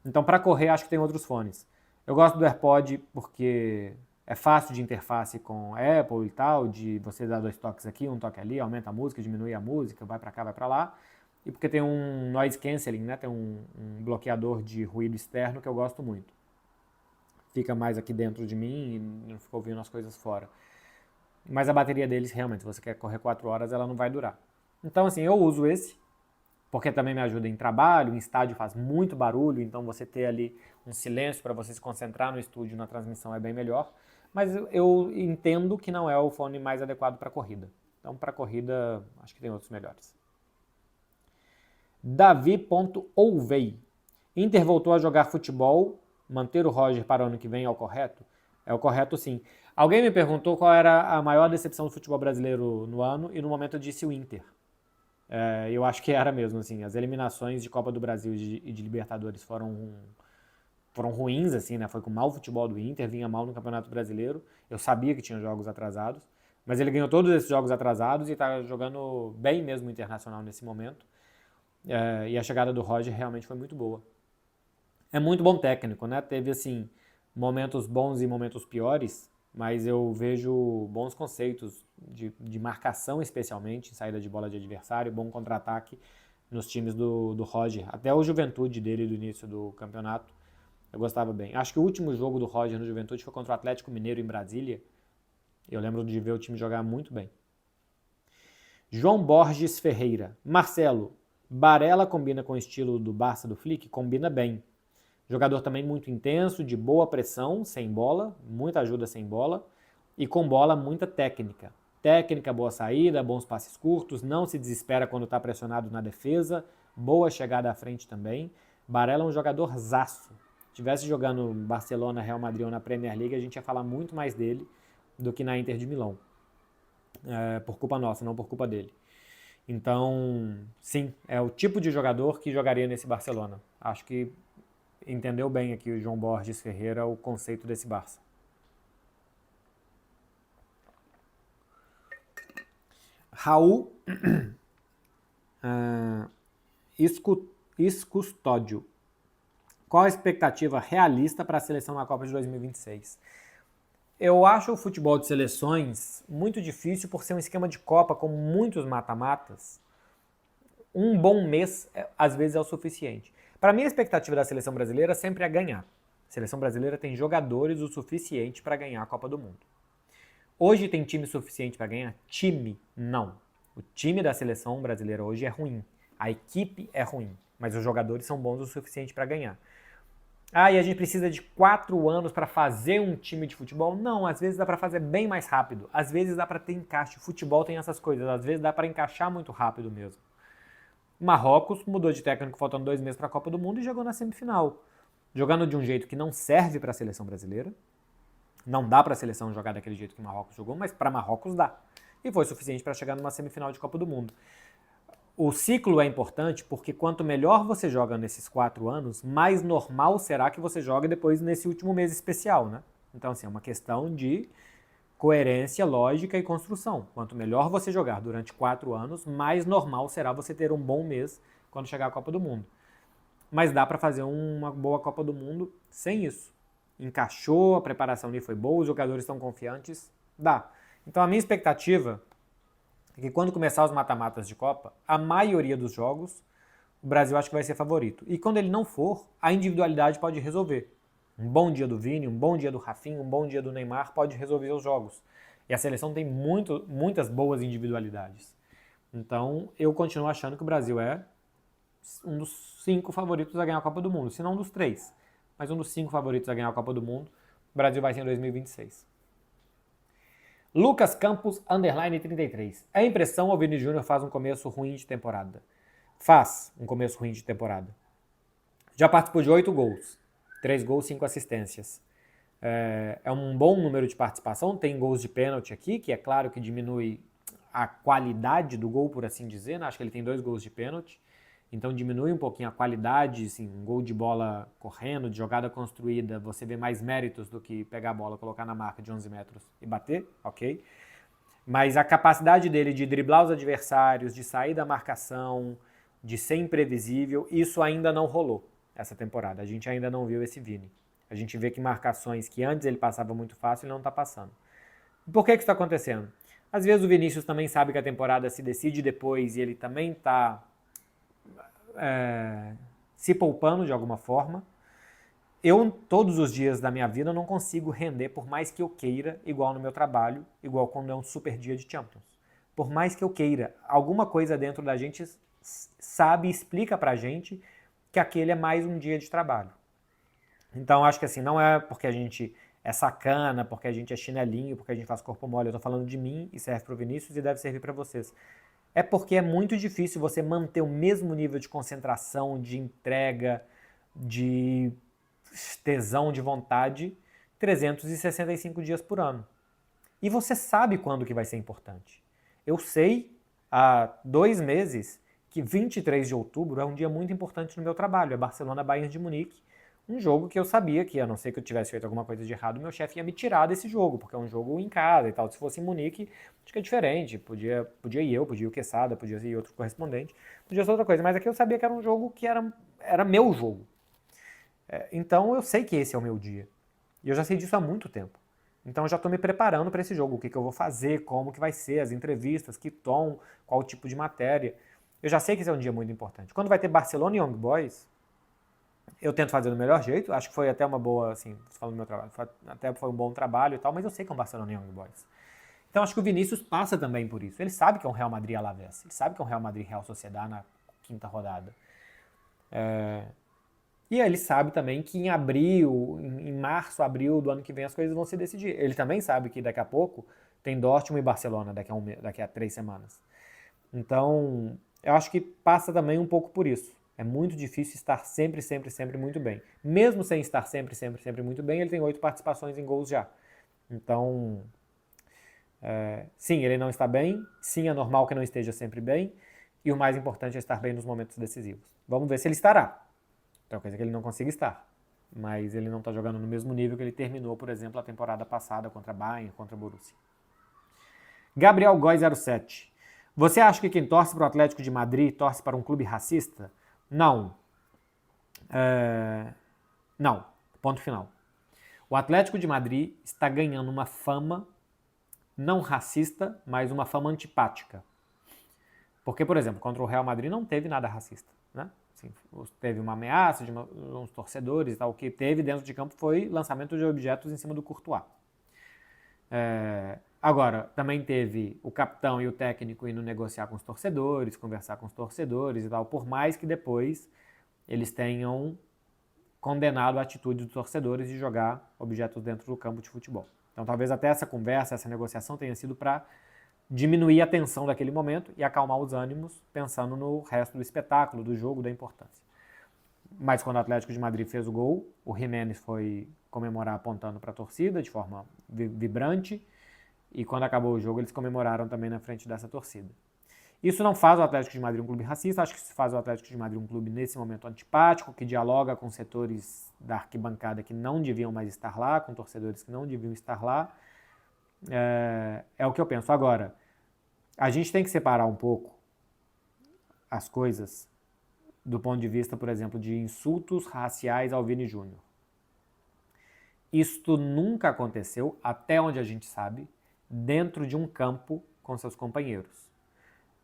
Então, para correr, acho que tem outros fones. Eu gosto do AirPod porque é fácil de interface com Apple e tal, de você dar 2 toques aqui, 1 toque ali, aumenta a música, diminui a música, vai para cá, vai para lá. E porque tem um noise cancelling, né? Tem um bloqueador de ruído externo que eu gosto muito. Fica mais aqui dentro de mim e não fica ouvindo as coisas fora. Mas a bateria deles, realmente, se você quer correr 4 horas, ela não vai durar. Então, assim, eu uso esse, porque também me ajuda em trabalho, em estádio faz muito barulho, então você ter ali um silêncio para você se concentrar no estúdio, na transmissão é bem melhor. Mas eu entendo que não é o fone mais adequado para corrida. Então, para corrida, acho que tem outros melhores. Davi.ouvei. Inter voltou a jogar futebol. Manter o Roger para o ano que vem é o correto? É o correto, sim. Alguém me perguntou qual era a maior decepção do futebol brasileiro no ano e no momento eu disse o Inter. Eu acho que era mesmo, assim. As eliminações de Copa do Brasil e de Libertadores foram ruins, assim, né? Foi com mau futebol do Inter, vinha mal no Campeonato Brasileiro. Eu sabia que tinha jogos atrasados, mas ele ganhou todos esses jogos atrasados e está jogando bem mesmo internacional nesse momento. E a chegada do Roger realmente foi muito boa. É muito bom técnico, né? Teve, assim, momentos bons e momentos piores, mas eu vejo bons conceitos de marcação, especialmente, em saída de bola de adversário, bom contra-ataque nos times do Roger. Até o Juventude dele do início do campeonato, eu gostava bem. Acho que o último jogo do Roger no Juventude foi contra o Atlético Mineiro em Brasília. Eu lembro de ver o time jogar muito bem. João Borges Ferreira. Marcelo, Barella combina com o estilo do Barça do Flick? Combina bem. Jogador também muito intenso, de boa pressão, sem bola, muita ajuda sem bola, e com bola, muita técnica. Técnica, boa saída, bons passes curtos, não se desespera quando está pressionado na defesa, boa chegada à frente também. Barella é um jogador zaço. Se tivesse jogando Barcelona, Real Madrid ou na Premier League, a gente ia falar muito mais dele do que na Inter de Milão. Por culpa nossa, não por culpa dele. Então, sim, é o tipo de jogador que jogaria nesse Barcelona. Acho que entendeu bem aqui o João Borges Ferreira o conceito desse Barça. Raul Iscustódio. Qual a expectativa realista para a seleção na Copa de 2026? Eu acho o futebol de seleções muito difícil por ser um esquema de Copa com muitos mata-matas. Um bom mês, às vezes, é o suficiente. Para mim, a expectativa da seleção brasileira sempre é ganhar. A seleção brasileira tem jogadores o suficiente para ganhar a Copa do Mundo. Hoje tem time suficiente para ganhar? Time, não. O time da seleção brasileira hoje é ruim. A equipe é ruim, mas os jogadores são bons o suficiente para ganhar. Ah, e a gente precisa de 4 anos para fazer um time de futebol? Não, às vezes dá para fazer bem mais rápido. Às vezes dá para ter encaixe. O futebol tem essas coisas. Às vezes dá para encaixar muito rápido mesmo. Marrocos mudou de técnico faltando 2 meses para a Copa do Mundo e jogou na semifinal. Jogando de um jeito que não serve para a seleção brasileira. Não dá para a seleção jogar daquele jeito que o Marrocos jogou, mas para Marrocos dá. E foi suficiente para chegar numa semifinal de Copa do Mundo. O ciclo é importante porque quanto melhor você joga nesses 4 anos, mais normal será que você jogue depois nesse último mês especial, né? Então, assim, é uma questão de coerência, lógica e construção. Quanto melhor você jogar durante 4 anos, mais normal será você ter um bom mês quando chegar a Copa do Mundo. Mas dá para fazer uma boa Copa do Mundo sem isso. Encaixou, a preparação ali foi boa, os jogadores estão confiantes, dá. Então a minha expectativa é que quando começar os mata-matas de Copa, a maioria dos jogos, o Brasil acho que vai ser favorito. E quando ele não for, a individualidade pode resolver. Um bom dia do Vini, um bom dia do Rafinha, um bom dia do Neymar pode resolver os jogos. E a seleção tem muitas boas individualidades. Então eu continuo achando que o Brasil é um dos 5 favoritos a ganhar a Copa do Mundo, se não um dos 3, mas um dos 5 favoritos a ganhar a Copa do Mundo. O Brasil vai ser em 2026. Lucas Campos, _ 33. É impressão ou o Vini Júnior faz um começo ruim de temporada? Faz um começo ruim de temporada. Já participou de 8 gols. 3 gols, 5 assistências. É um bom número de participação. Tem gols de pênalti aqui, que é claro que diminui a qualidade do gol, por assim dizer. Né? Acho que ele tem 2 gols de pênalti. Então diminui um pouquinho a qualidade, assim, um gol de bola correndo, de jogada construída, você vê mais méritos do que pegar a bola, colocar na marca de 11 metros e bater, ok? Mas a capacidade dele de driblar os adversários, de sair da marcação, de ser imprevisível, isso ainda não rolou essa temporada. A gente ainda não viu esse Vini. A gente vê que marcações que antes ele passava muito fácil, ele não está passando. E por que isso está acontecendo? Às vezes o Vinícius também sabe que a temporada se decide depois e ele também está se poupando de alguma forma. Eu, todos os dias da minha vida, não consigo render, por mais que eu queira, igual no meu trabalho, igual quando é um super dia de Champions. Por mais que eu queira, alguma coisa dentro da gente sabe e explica pra gente que aquele é mais um dia de trabalho. Então, acho que assim, não é porque a gente é sacana, porque a gente é chinelinho, porque a gente faz corpo mole. Eu tô falando de mim e serve pro Vinícius e deve servir pra vocês. É porque é muito difícil você manter o mesmo nível de concentração, de entrega, de tesão, de vontade, 365 dias por ano. E você sabe quando que vai ser importante. Eu sei há 2 meses que 23 de outubro é um dia muito importante no meu trabalho, é Barcelona-Bayern de Munique, um jogo que eu sabia que, a não ser que eu tivesse feito alguma coisa de errado, meu chefe ia me tirar desse jogo, porque é um jogo em casa e tal. Se fosse em Munique, acho que é diferente. Podia ir eu, podia ir o Quesada, podia ir outro correspondente, podia ser outra coisa. Mas aqui eu sabia que era um jogo que era meu jogo. Então eu sei que esse é o meu dia. E eu já sei disso há muito tempo. Então eu já estou me preparando para esse jogo. O que eu vou fazer, como que vai ser, as entrevistas, que tom, qual tipo de matéria. Eu já sei que esse é um dia muito importante. Quando vai ter Barcelona e Young Boys, eu tento fazer do melhor jeito, acho que foi até uma boa, assim, falando do meu trabalho, até foi um bom trabalho e tal, mas eu sei que é um Barcelona e Young Boys. Então acho que o Vinícius passa também por isso. Ele sabe que é um Real Madrid Alavés, ele sabe que é um Real Madrid Real Sociedad na 5ª rodada. E ele sabe também que em abril, em março, abril do ano que vem as coisas vão se decidir. Ele também sabe que daqui a pouco tem Dortmund e Barcelona daqui a 3 semanas. Então, eu acho que passa também um pouco por isso. É muito difícil estar sempre muito bem. Mesmo sem estar sempre muito bem, ele tem 8 participações em gols já. Então, sim, ele não está bem. Sim, é normal que não esteja sempre bem. E o mais importante é estar bem nos momentos decisivos. Vamos ver se ele estará. Então, coisa que ele não consiga estar. Mas ele não está jogando no mesmo nível que ele terminou, por exemplo, a temporada passada contra Bayern, contra Borussia. Gabriel Góes 07. Você acha que quem torce para o Atlético de Madrid torce para um clube racista? Não. Não. Ponto final. O Atlético de Madrid está ganhando uma fama não racista, mas uma fama antipática. Porque, por exemplo, contra o Real Madrid não teve nada racista, né? Assim, teve uma ameaça de uns torcedores e tal. O que teve dentro de campo foi lançamento de objetos em cima do Courtois. Agora, também teve o capitão e o técnico indo negociar com os torcedores, conversar com os torcedores e tal, por mais que depois eles tenham condenado a atitude dos torcedores de jogar objetos dentro do campo de futebol. Então talvez até essa conversa, essa negociação tenha sido para diminuir a tensão daquele momento e acalmar os ânimos, pensando no resto do espetáculo, do jogo, da importância. Mas quando o Atlético de Madrid fez o gol, o Jiménez foi comemorar apontando para a torcida de forma vibrante, e quando acabou o jogo eles comemoraram também na frente dessa torcida. Isso não faz o Atlético de Madrid um clube racista, acho que isso faz o Atlético de Madrid um clube nesse momento antipático, que dialoga com setores da arquibancada que não deviam mais estar lá, com torcedores que não deviam estar lá. É o que eu penso. Agora, a gente tem que separar um pouco as coisas do ponto de vista, por exemplo, de insultos raciais ao Vini Júnior. Isto nunca aconteceu, até onde a gente sabe, dentro de um campo com seus companheiros.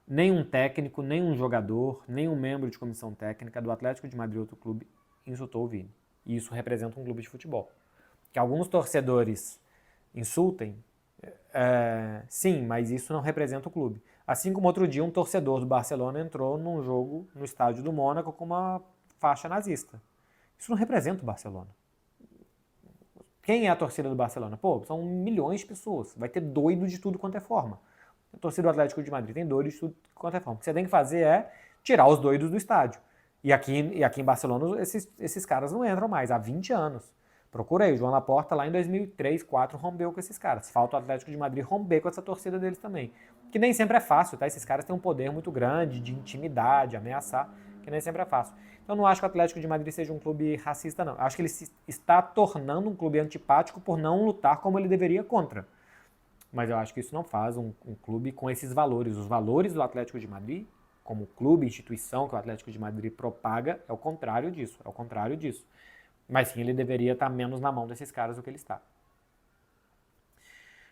Nenhum técnico, nenhum jogador, nenhum membro de comissão técnica do Atlético de Madrid ou outro clube insultou o Vini. E isso representa um clube de futebol. Que alguns torcedores insultem, sim, mas isso não representa o clube. Assim como outro dia um torcedor do Barcelona entrou num jogo no estádio do Mônaco com uma faixa nazista. Isso não representa o Barcelona. Quem é a torcida do Barcelona? Pô, são milhões de pessoas. Vai ter doido de tudo quanto é forma. A torcida do Atlético de Madrid tem doidos de tudo quanto é forma. O que você tem que fazer é tirar os doidos do estádio. E aqui em Barcelona esses caras não entram mais, há 20 anos. Procura aí, o João Laporta lá em 2003, 2004 rompeu com esses caras. Falta o Atlético de Madrid romper com essa torcida deles também. Que nem sempre é fácil, tá? Esses caras têm um poder muito grande de intimidar, de ameaçar, que nem sempre é fácil. Então não acho que o Atlético de Madrid seja um clube racista, não. Acho que ele se está tornando um clube antipático por não lutar como ele deveria contra. Mas eu acho que isso não faz um clube com esses valores. Os valores do Atlético de Madrid, como clube, instituição que o Atlético de Madrid propaga, é o contrário disso. É o contrário disso. Mas sim, ele deveria estar menos na mão desses caras do que ele está.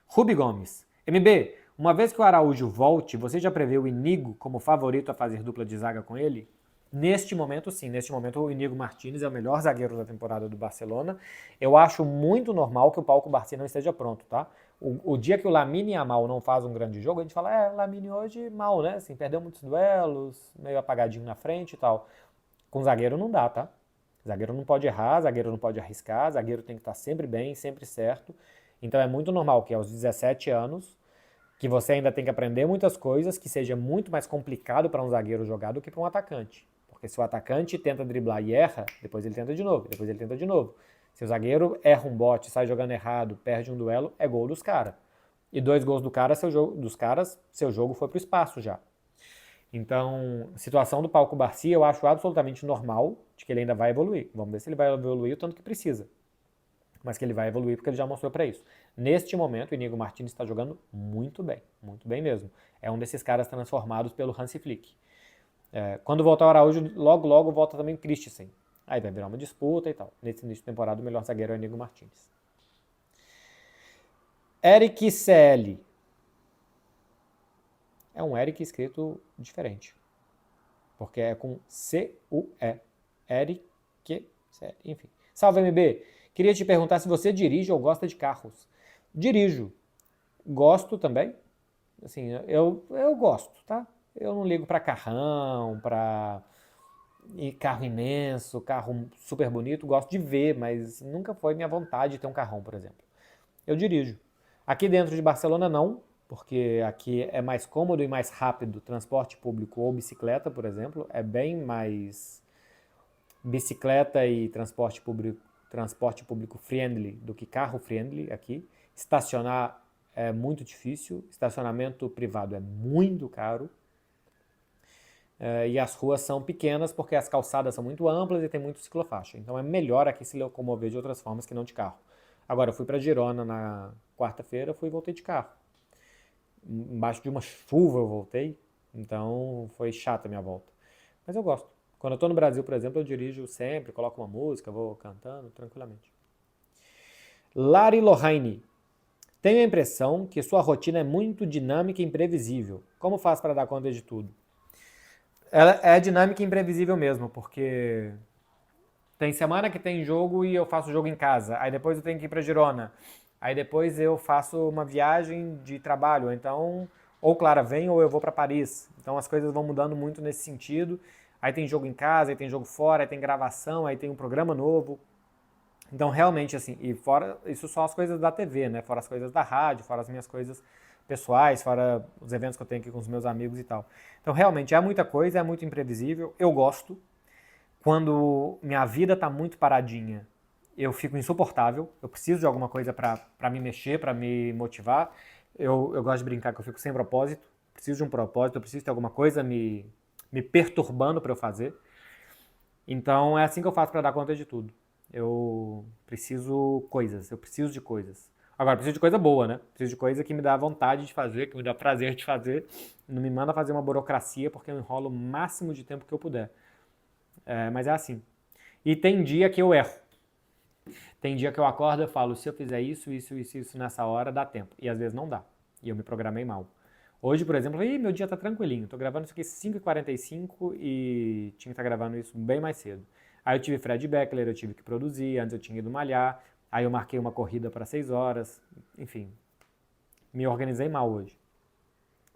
Rubi Gomes. MB, uma vez que o Araújo volte, você já prevê o Inigo como favorito a fazer dupla de zaga com ele? Neste momento, sim. Neste momento, o Inigo Martínez é o melhor zagueiro da temporada do Barcelona. Eu acho muito normal que o Pau Cubarsí não esteja pronto, tá? O dia que o Lamine Yamal não faz um grande jogo, a gente fala, o Lamine hoje mal, né? Assim, perdeu muitos duelos, meio apagadinho na frente e tal. Com zagueiro não dá, tá? Zagueiro não pode errar, zagueiro não pode arriscar, zagueiro tem que estar sempre bem, sempre certo. Então é muito normal que aos 17 anos, que você ainda tem que aprender muitas coisas, que seja muito mais complicado para um zagueiro jogar do que para um atacante. Porque se o atacante tenta driblar e erra, depois ele tenta de novo, depois ele tenta de novo. Se o zagueiro erra um bote, sai jogando errado, perde um duelo, é gol dos caras. E 2 gols dos caras, seu jogo foi pro espaço já. Então, a situação do Pau Cubarsí eu acho absolutamente normal, de que ele ainda vai evoluir. Vamos ver se ele vai evoluir o tanto que precisa. Mas que ele vai evoluir porque ele já mostrou para isso. Neste momento, o Inigo Martínez está jogando muito bem mesmo. É um desses caras transformados pelo Hansi Flick. Quando voltar o Araújo, logo volta também o Christensen. Aí vai virar uma disputa e tal. Nesse início de temporada, o melhor zagueiro é o Inigo Martínez. Eric CL. É um Eric escrito diferente. Porque é com C-U-E. Eric CL. Enfim. Salve, MB. Queria te perguntar se você dirige ou gosta de carros. Dirijo. Gosto também. Assim, eu gosto, tá? Eu não ligo para carrão, para carro imenso, carro super bonito. Gosto de ver, mas nunca foi minha vontade de ter um carrão, por exemplo. Eu dirijo. Aqui dentro de Barcelona não, porque aqui é mais cômodo e mais rápido transporte público ou bicicleta, por exemplo. É bem mais bicicleta e transporte público friendly do que carro friendly aqui. Estacionar é muito difícil, estacionamento privado é muito caro. E as ruas são pequenas porque as calçadas são muito amplas e tem muito ciclofaixa. Então é melhor aqui se locomover de outras formas que não de carro. Agora, eu fui para Girona na quarta-feira, fui e voltei de carro. Embaixo de uma chuva eu voltei, então foi chata a minha volta. Mas eu gosto. Quando eu estou no Brasil, por exemplo, eu dirijo sempre, coloco uma música, vou cantando tranquilamente. Lari Lohane. Tenho a impressão que sua rotina é muito dinâmica e imprevisível. Como faz para dar conta de tudo? Ela é dinâmica e imprevisível mesmo, porque tem semana que tem jogo e eu faço jogo em casa. Aí depois eu tenho que ir para Girona. Aí depois eu faço uma viagem de trabalho, então ou Clara vem ou eu vou para Paris. Então as coisas vão mudando muito nesse sentido. Aí tem jogo em casa, aí tem jogo fora, aí tem gravação, aí tem um programa novo. Então realmente assim, e fora isso só as coisas da TV, né? Fora as coisas da rádio, fora as minhas coisas pessoais, fora os eventos que eu tenho aqui com os meus amigos e tal. Então realmente é muita coisa, é muito imprevisível. Eu gosto. Quando minha vida tá muito paradinha, eu fico insuportável. Eu preciso de alguma coisa para me mexer, para me motivar. Eu gosto de brincar que eu fico sem propósito. Preciso de um propósito, eu preciso ter alguma coisa me perturbando para eu fazer. Então é assim que eu faço para dar conta de tudo. Eu preciso coisas, eu preciso de coisas. Agora, preciso de coisa boa, né? Preciso de coisa que me dá vontade de fazer, que me dá prazer de fazer. Não me manda fazer uma burocracia, porque eu enrolo o máximo de tempo que eu puder. Mas é assim. E tem dia que eu erro. Tem dia que eu acordo e falo, se eu fizer isso nessa hora, dá tempo. E às vezes não dá. E eu me programei mal. Hoje, por exemplo, meu dia tá tranquilinho. Tô gravando isso aqui 5h45 e tinha que estar gravando isso bem mais cedo. Aí eu tive Fred Beckler, eu tive que produzir, antes eu tinha ido malhar. Aí eu marquei uma corrida para 6 horas. Enfim, me organizei mal hoje.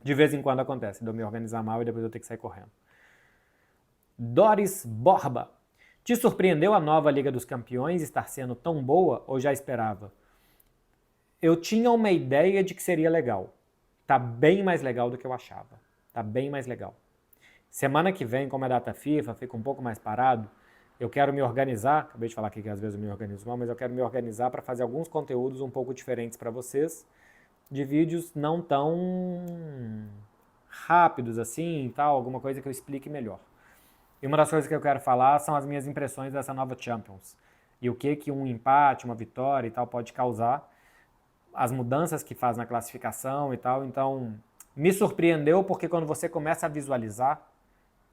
De vez em quando acontece, de eu me organizar mal e depois eu ter que sair correndo. Doris Borba. Te surpreendeu a nova Liga dos Campeões estar sendo tão boa ou já esperava? Eu tinha uma ideia de que seria legal. Tá bem mais legal do que eu achava. Tá bem mais legal. Semana que vem, como é data FIFA, fica um pouco mais parado. Eu quero me organizar, acabei de falar aqui que às vezes eu me organizo mal, mas eu quero me organizar para fazer alguns conteúdos um pouco diferentes para vocês, de vídeos não tão rápidos assim, tal, alguma coisa que eu explique melhor. E uma das coisas que eu quero falar são as minhas impressões dessa nova Champions. E o que um empate, uma vitória e tal pode causar, as mudanças que faz na classificação e tal. Então, me surpreendeu porque quando você começa a visualizar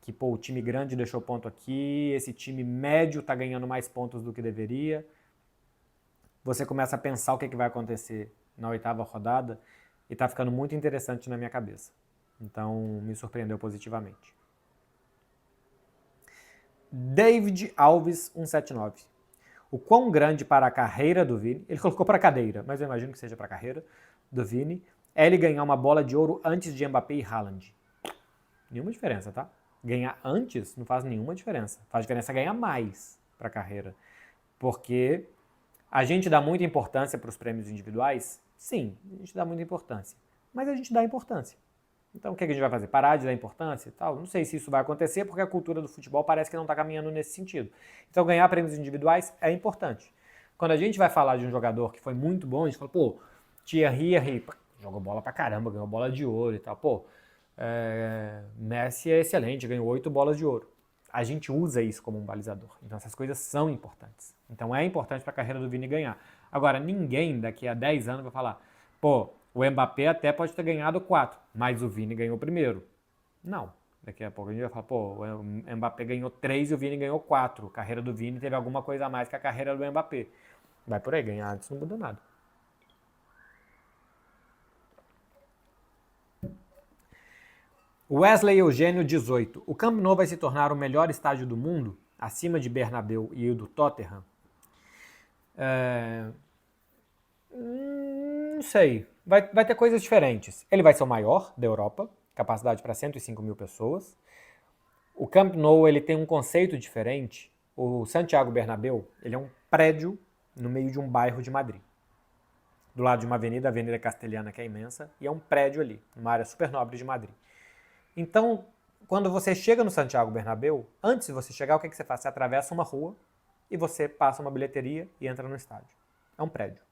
que pô, o time grande deixou ponto aqui, esse time médio está ganhando mais pontos do que deveria, você começa a pensar o que vai acontecer na 8ª rodada e está ficando muito interessante na minha cabeça. Então, me surpreendeu positivamente. David Alves 179. O quão grande para a carreira do Vini, ele colocou para a cadeira, mas eu imagino que seja para a carreira do Vini, é ele ganhar uma bola de ouro antes de Mbappé e Haaland. Nenhuma diferença, tá? Ganhar antes não faz nenhuma diferença. Faz diferença ganhar mais para a carreira. Porque a gente dá muita importância para os prêmios individuais? Sim, a gente dá muita importância. Mas a gente dá importância. Então o que a gente vai fazer? Parar de dar importância e tal? Não sei se isso vai acontecer, porque a cultura do futebol parece que não está caminhando nesse sentido. Então ganhar prêmios individuais é importante. Quando a gente vai falar de um jogador que foi muito bom, a gente fala, pô, Thierry Henry, jogou bola pra caramba, ganhou bola de ouro e tal. Pô, Messi é excelente, ganhou 8 bolas de ouro. A gente usa isso como um balizador. Então essas coisas são importantes. Então é importante para a carreira do Vini ganhar. Agora, ninguém daqui a 10 anos vai falar, pô, o Mbappé até pode ter ganhado 4, mas o Vini ganhou primeiro. Não. Daqui a pouco a gente vai falar, pô, o Mbappé ganhou 3 e o Vini ganhou 4. A carreira do Vini teve alguma coisa a mais que a carreira do Mbappé. Vai por aí, ganhar antes não muda nada. Wesley Eugênio 18. O Camp Nou vai se tornar o melhor estádio do mundo, acima de Bernabéu e o do Tottenham? Não sei. Vai ter coisas diferentes. Ele vai ser o maior da Europa, capacidade para 105 mil pessoas. O Camp Nou ele tem um conceito diferente. O Santiago Bernabéu ele é um prédio no meio de um bairro de Madrid. Do lado de uma avenida, a Avenida Castelhana, que é imensa, e é um prédio ali, numa área super nobre de Madrid. Então, quando você chega no Santiago Bernabéu, antes de você chegar, o que você faz? Você atravessa uma rua e você passa uma bilheteria e entra no estádio. É um prédio.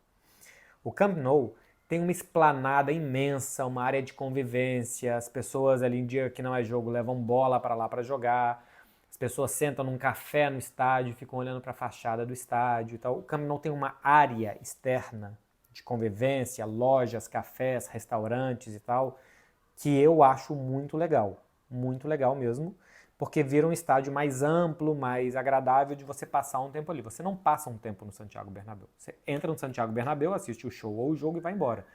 O Camp Nou tem uma esplanada imensa, uma área de convivência, as pessoas ali em dia que não é jogo levam bola para lá para jogar, as pessoas sentam num café no estádio, ficam olhando para a fachada do estádio e tal. O Camp Nou tem uma área externa de convivência, lojas, cafés, restaurantes e tal, que eu acho muito legal mesmo, porque vira um estádio mais amplo, mais agradável de você passar um tempo ali. Você não passa um tempo no Santiago Bernabéu. Você entra no Santiago Bernabéu, assiste o show ou o jogo e vai embora.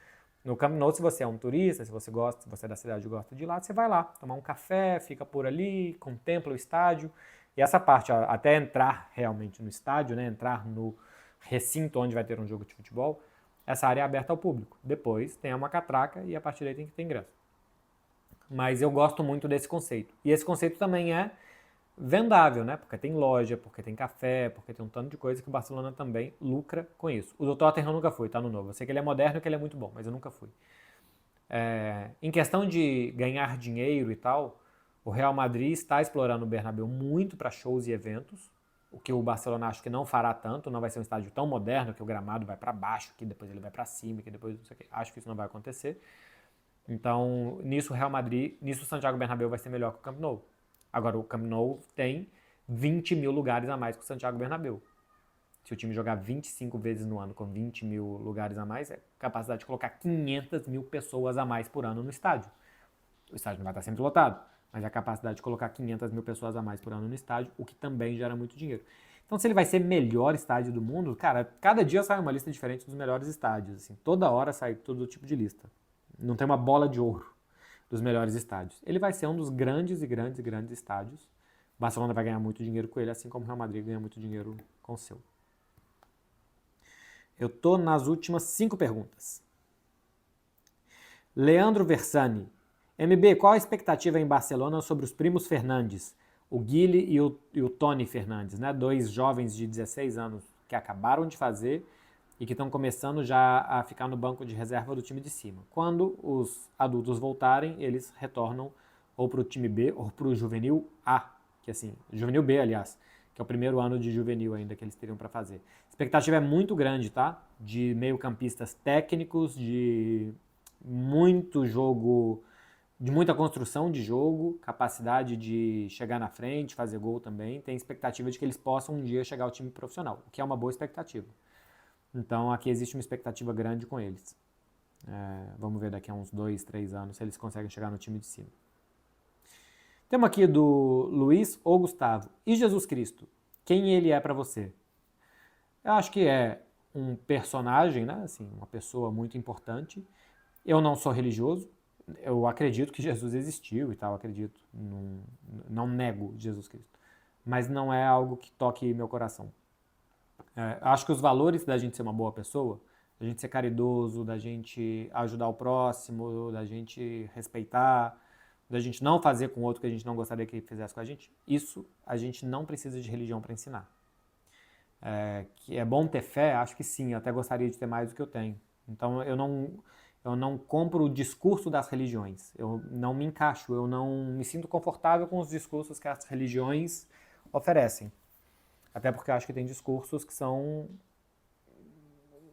No Camp Nou, se você é um turista, se você gosta, se você é da cidade e gosta de ir lá, você vai lá, tomar um café, fica por ali, contempla o estádio. E essa parte, até entrar realmente no estádio, né, entrar no recinto onde vai ter um jogo de futebol, essa área é aberta ao público. Depois tem uma catraca e a partir daí tem que ter ingresso. Mas eu gosto muito desse conceito. E esse conceito também é vendável, né? Porque tem loja, porque tem café, porque tem um tanto de coisa que o Barcelona também lucra com isso. O do Tottenham eu nunca fui, tá no novo. Eu sei que ele é moderno e que ele é muito bom, mas eu nunca fui. Em questão de ganhar dinheiro e tal, o Real Madrid está explorando o Bernabéu muito para shows e eventos, o que o Barcelona acho que não fará tanto, não vai ser um estádio tão moderno que o gramado vai para baixo, que depois ele vai para cima, que depois não sei o que. Acho que isso não vai acontecer. Então, nisso o Real Madrid, nisso o Santiago Bernabéu vai ser melhor que o Camp Nou. Agora, o Camp Nou tem 20 mil lugares a mais que o Santiago Bernabéu. Se o time jogar 25 vezes no ano com 20 mil lugares a mais, é capacidade de colocar 500 mil pessoas a mais por ano no estádio. O estádio não vai estar sempre lotado, mas a capacidade de colocar 500 mil pessoas a mais por ano no estádio, o que também gera muito dinheiro. Então, se ele vai ser melhor estádio do mundo, cara, cada dia sai uma lista diferente dos melhores estádios. Assim, toda hora sai todo tipo de lista. Não tem uma bola de ouro dos melhores estádios. Ele vai ser um dos grandes e grandes e grandes estádios. O Barcelona vai ganhar muito dinheiro com ele, assim como o Real Madrid ganha muito dinheiro com o seu. Eu tô nas últimas 5 perguntas. Leandro Versani. MB, qual a expectativa em Barcelona sobre os primos Fernandes? O Guile e o Tony Fernandes, né? 2 jovens de 16 anos que acabaram de fazer e que estão começando já a ficar no banco de reserva do time de cima. Quando os adultos voltarem, eles retornam ou para o time B ou para o Juvenil A, que assim, Juvenil B, aliás, que é o primeiro ano de juvenil ainda que eles teriam para fazer. A expectativa é muito grande, tá? De meio-campistas técnicos, de muito jogo, de muita construção de jogo, capacidade de chegar na frente, fazer gol também. Tem expectativa de que eles possam um dia chegar ao time profissional, o que é uma boa expectativa. Então aqui existe uma expectativa grande com eles. Vamos ver daqui a uns 2, 3 anos se eles conseguem chegar no time de cima. Temos aqui do Luiz ou Gustavo. E Jesus Cristo? Quem ele é para você? Eu acho que é um personagem, né? Assim, uma pessoa muito importante. Eu não sou religioso. Eu acredito que Jesus existiu e tal, acredito. Não nego Jesus Cristo. Mas não é algo que toque meu coração. Acho que os valores da gente ser uma boa pessoa, da gente ser caridoso, da gente ajudar o próximo, da gente respeitar, da gente não fazer com o outro que a gente não gostaria que ele fizesse com a gente, isso a gente não precisa de religião para ensinar. Que é bom ter fé? Acho que sim, eu até gostaria de ter mais do que eu tenho. Então eu não compro o discurso das religiões, eu não me encaixo, eu não me sinto confortável com os discursos que as religiões oferecem. Até porque eu acho que tem discursos que são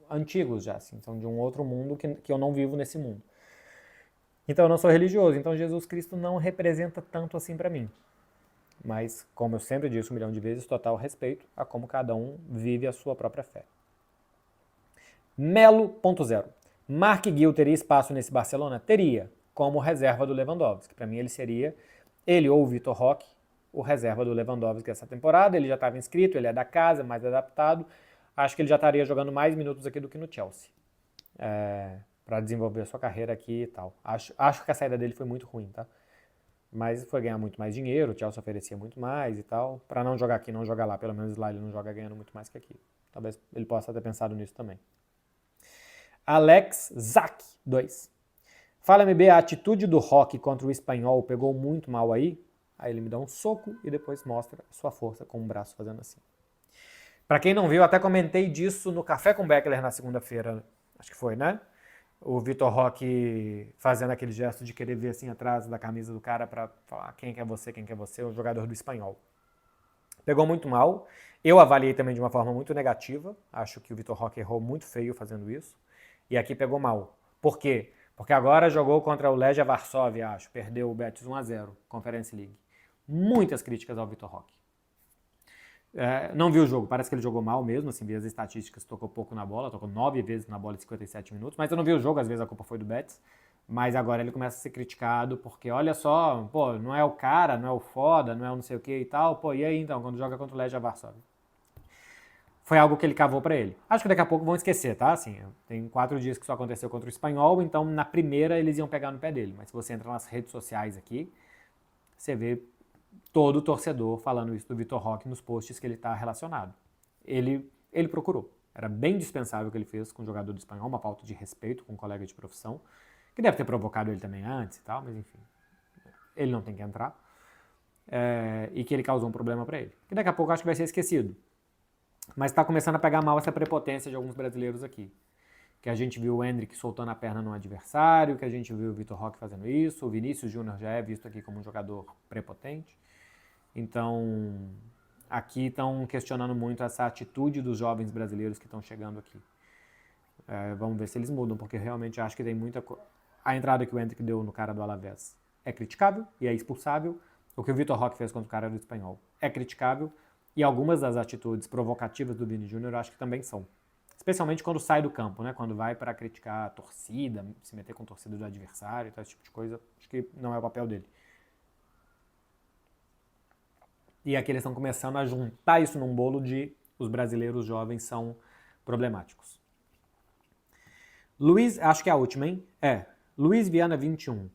antigos já, assim, são de um outro mundo que eu não vivo nesse mundo. Então eu não sou religioso, então Jesus Cristo não representa tanto assim para mim. Mas, como eu sempre disse 1 milhão de vezes, total respeito a como cada um vive a sua própria fé. Melo.0. Mark Gil teria espaço nesse Barcelona? Teria, como reserva do Lewandowski. Para mim ele seria, ele ou o Vitor Roque, o reserva do Lewandowski essa temporada. Ele já estava inscrito, ele é da casa, mais adaptado. Acho que ele já estaria jogando mais minutos aqui do que no Chelsea. Para desenvolver a sua carreira aqui e tal. Acho que a saída dele foi muito ruim, tá? Mas foi ganhar muito mais dinheiro, o Chelsea oferecia muito mais e tal. Para não jogar aqui, não jogar lá, pelo menos lá ele não joga ganhando muito mais que aqui. Talvez ele possa ter pensado nisso também. Alex Zac 2. Fala, MB, a atitude do Roque contra o Espanhol pegou muito mal aí? Aí ele me dá um soco e depois mostra a sua força com o braço fazendo assim. Para quem não viu, até comentei disso no Café com Beckler na segunda-feira. Acho que foi, né? O Vitor Roque fazendo aquele gesto de querer ver assim atrás da camisa do cara para falar quem que é você, o jogador do Espanhol. Pegou muito mal. Eu avaliei também de uma forma muito negativa. Acho que o Vitor Roque errou muito feio fazendo isso. E aqui pegou mal. Por quê? Porque agora jogou contra o Legia Varsóvia, acho. Perdeu o Betis 1-0, Conference League. Muitas críticas ao Vitor Roque. Não vi o jogo, parece que ele jogou mal mesmo, assim, vi as estatísticas, tocou pouco na bola, tocou 9 vezes na bola em 57 minutos, mas eu não vi o jogo, às vezes a culpa foi do Betis, mas agora ele começa a ser criticado, porque olha só, pô, não é o cara, não é o foda, não é o não sei o que e tal, pô, e aí então, quando joga contra o Legia Varsóvia? Foi algo que ele cavou pra ele. Acho que daqui a pouco vão esquecer, tá? Assim, tem 4 dias que isso aconteceu contra o Espanhol, então na primeira eles iam pegar no pé dele, mas se você entrar nas redes sociais aqui, você vê todo torcedor falando isso do Vitor Roque nos posts que ele está relacionado. Ele procurou. Era bem dispensável o que ele fez com o jogador do Espanhol, uma falta de respeito com um colega de profissão, que deve ter provocado ele também antes e tal, mas enfim, ele não tem que entrar. E que ele causou um problema para ele. Que daqui a pouco eu acho que vai ser esquecido. Mas está começando a pegar mal essa prepotência de alguns brasileiros aqui. Que a gente viu o Endrick soltando a perna no adversário, que a gente viu o Vitor Roque fazendo isso, o Vinícius Júnior já é visto aqui como um jogador prepotente. Então, aqui estão questionando muito essa atitude dos jovens brasileiros que estão chegando aqui. Vamos ver se eles mudam, porque realmente acho que tem muita coisa. A entrada que o Endrick deu no cara do Alavés é criticável e é expulsável. O que o Vitor Roque fez contra o cara do Espanhol é criticável. E algumas das atitudes provocativas do Vini Júnior eu acho que também são. Especialmente quando sai do campo, né? Quando vai para criticar a torcida, se meter com a torcida do adversário, esse tipo de coisa. Acho que não é o papel dele. E aqui eles estão começando a juntar isso num bolo de os brasileiros jovens são problemáticos. Luiz, acho que é a última, hein? Luiz Viana 21.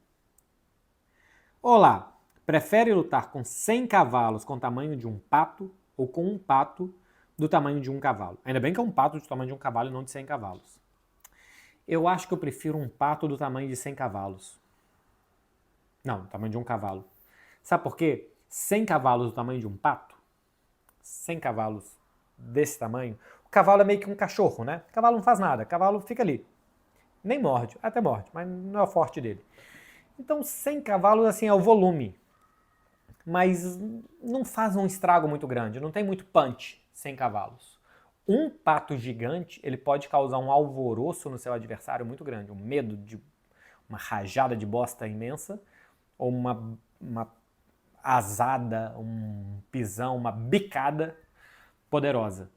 Olá, prefere lutar com 100 cavalos com o tamanho de um pato ou com um pato do tamanho de um cavalo? Ainda bem que é um pato do tamanho de um cavalo e não de 100 cavalos. Eu acho que eu prefiro um pato do tamanho de 100 cavalos. Não, do tamanho de um cavalo. Sabe por quê? 100 cavalos do tamanho de um pato, 100 cavalos desse tamanho, o cavalo é meio que um cachorro, né? O cavalo não faz nada, o cavalo fica ali. Nem morde, até morde, mas não é o forte dele. Então 100 cavalos assim é o volume, mas não faz um estrago muito grande, não tem muito punch 100 cavalos. Um pato gigante, ele pode causar um alvoroço no seu adversário muito grande, um medo de uma rajada de bosta imensa, ou uma asada, um pisão, uma bicada poderosa.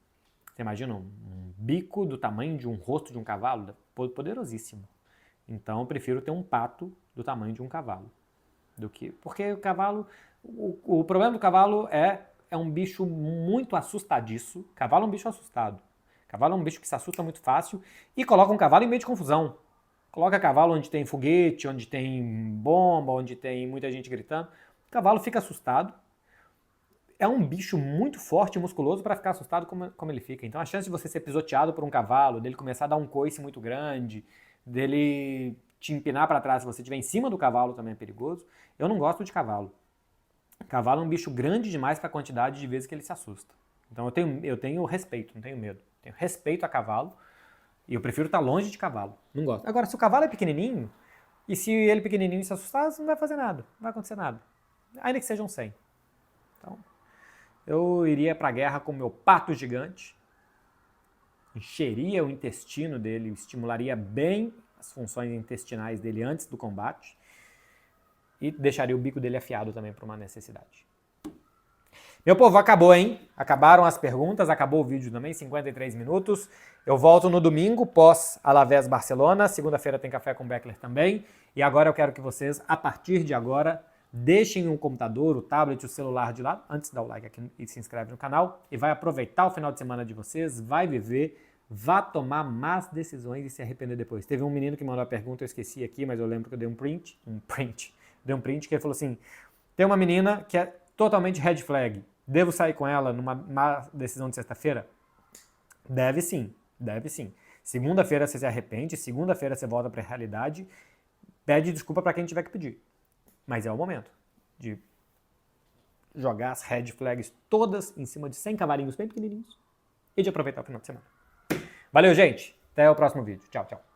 Você imagina um bico do tamanho de um rosto de um cavalo? Poderosíssimo. Então eu prefiro ter um pato do tamanho de um cavalo. Porque o cavalo... O problema do cavalo é um bicho muito assustadiço. Cavalo é um bicho assustado. Cavalo é um bicho que se assusta muito fácil e coloca um cavalo em meio de confusão. Coloca cavalo onde tem foguete, onde tem bomba, onde tem muita gente gritando. O cavalo fica assustado. É um bicho muito forte e musculoso para ficar assustado como ele fica. Então a chance de você ser pisoteado por um cavalo, dele começar a dar um coice muito grande, dele te empinar para trás se você estiver em cima do cavalo também é perigoso. Eu não gosto de cavalo. Cavalo é um bicho grande demais para a quantidade de vezes que ele se assusta. Então eu tenho respeito, não tenho medo. Tenho respeito a cavalo e eu prefiro estar longe de cavalo. Não gosto. Agora, se o cavalo é pequenininho, e se ele pequenininho se assustar, não vai fazer nada. Não vai acontecer nada. Ainda que sejam 100. Então, eu iria para a guerra com o meu pato gigante, encheria o intestino dele, estimularia bem as funções intestinais dele antes do combate e deixaria o bico dele afiado também para uma necessidade. Meu povo, acabou, hein? Acabaram as perguntas, acabou o vídeo também, 53 minutos. Eu volto no domingo, pós Alavés Barcelona. Segunda-feira tem Café com Beckler também. E agora eu quero que vocês, a partir de agora, deixem o computador, o tablet, o celular de lado, antes de dar o like aqui e se inscreve no canal, e vai aproveitar o final de semana de vocês, vai viver, vá tomar más decisões e se arrepender depois. Teve um menino que mandou a pergunta, eu esqueci aqui, mas eu lembro que eu dei um print, dei um print que ele falou assim, tem uma menina que é totalmente red flag, devo sair com ela numa má decisão de sexta-feira? Deve sim, deve sim. Segunda-feira você se arrepende, segunda-feira você volta para a realidade, pede desculpa para quem tiver que pedir. Mas é o momento de jogar as red flags todas em cima de 100 cavalinhos bem pequenininhos e de aproveitar o final de semana. Valeu, gente! Até o próximo vídeo. Tchau, tchau.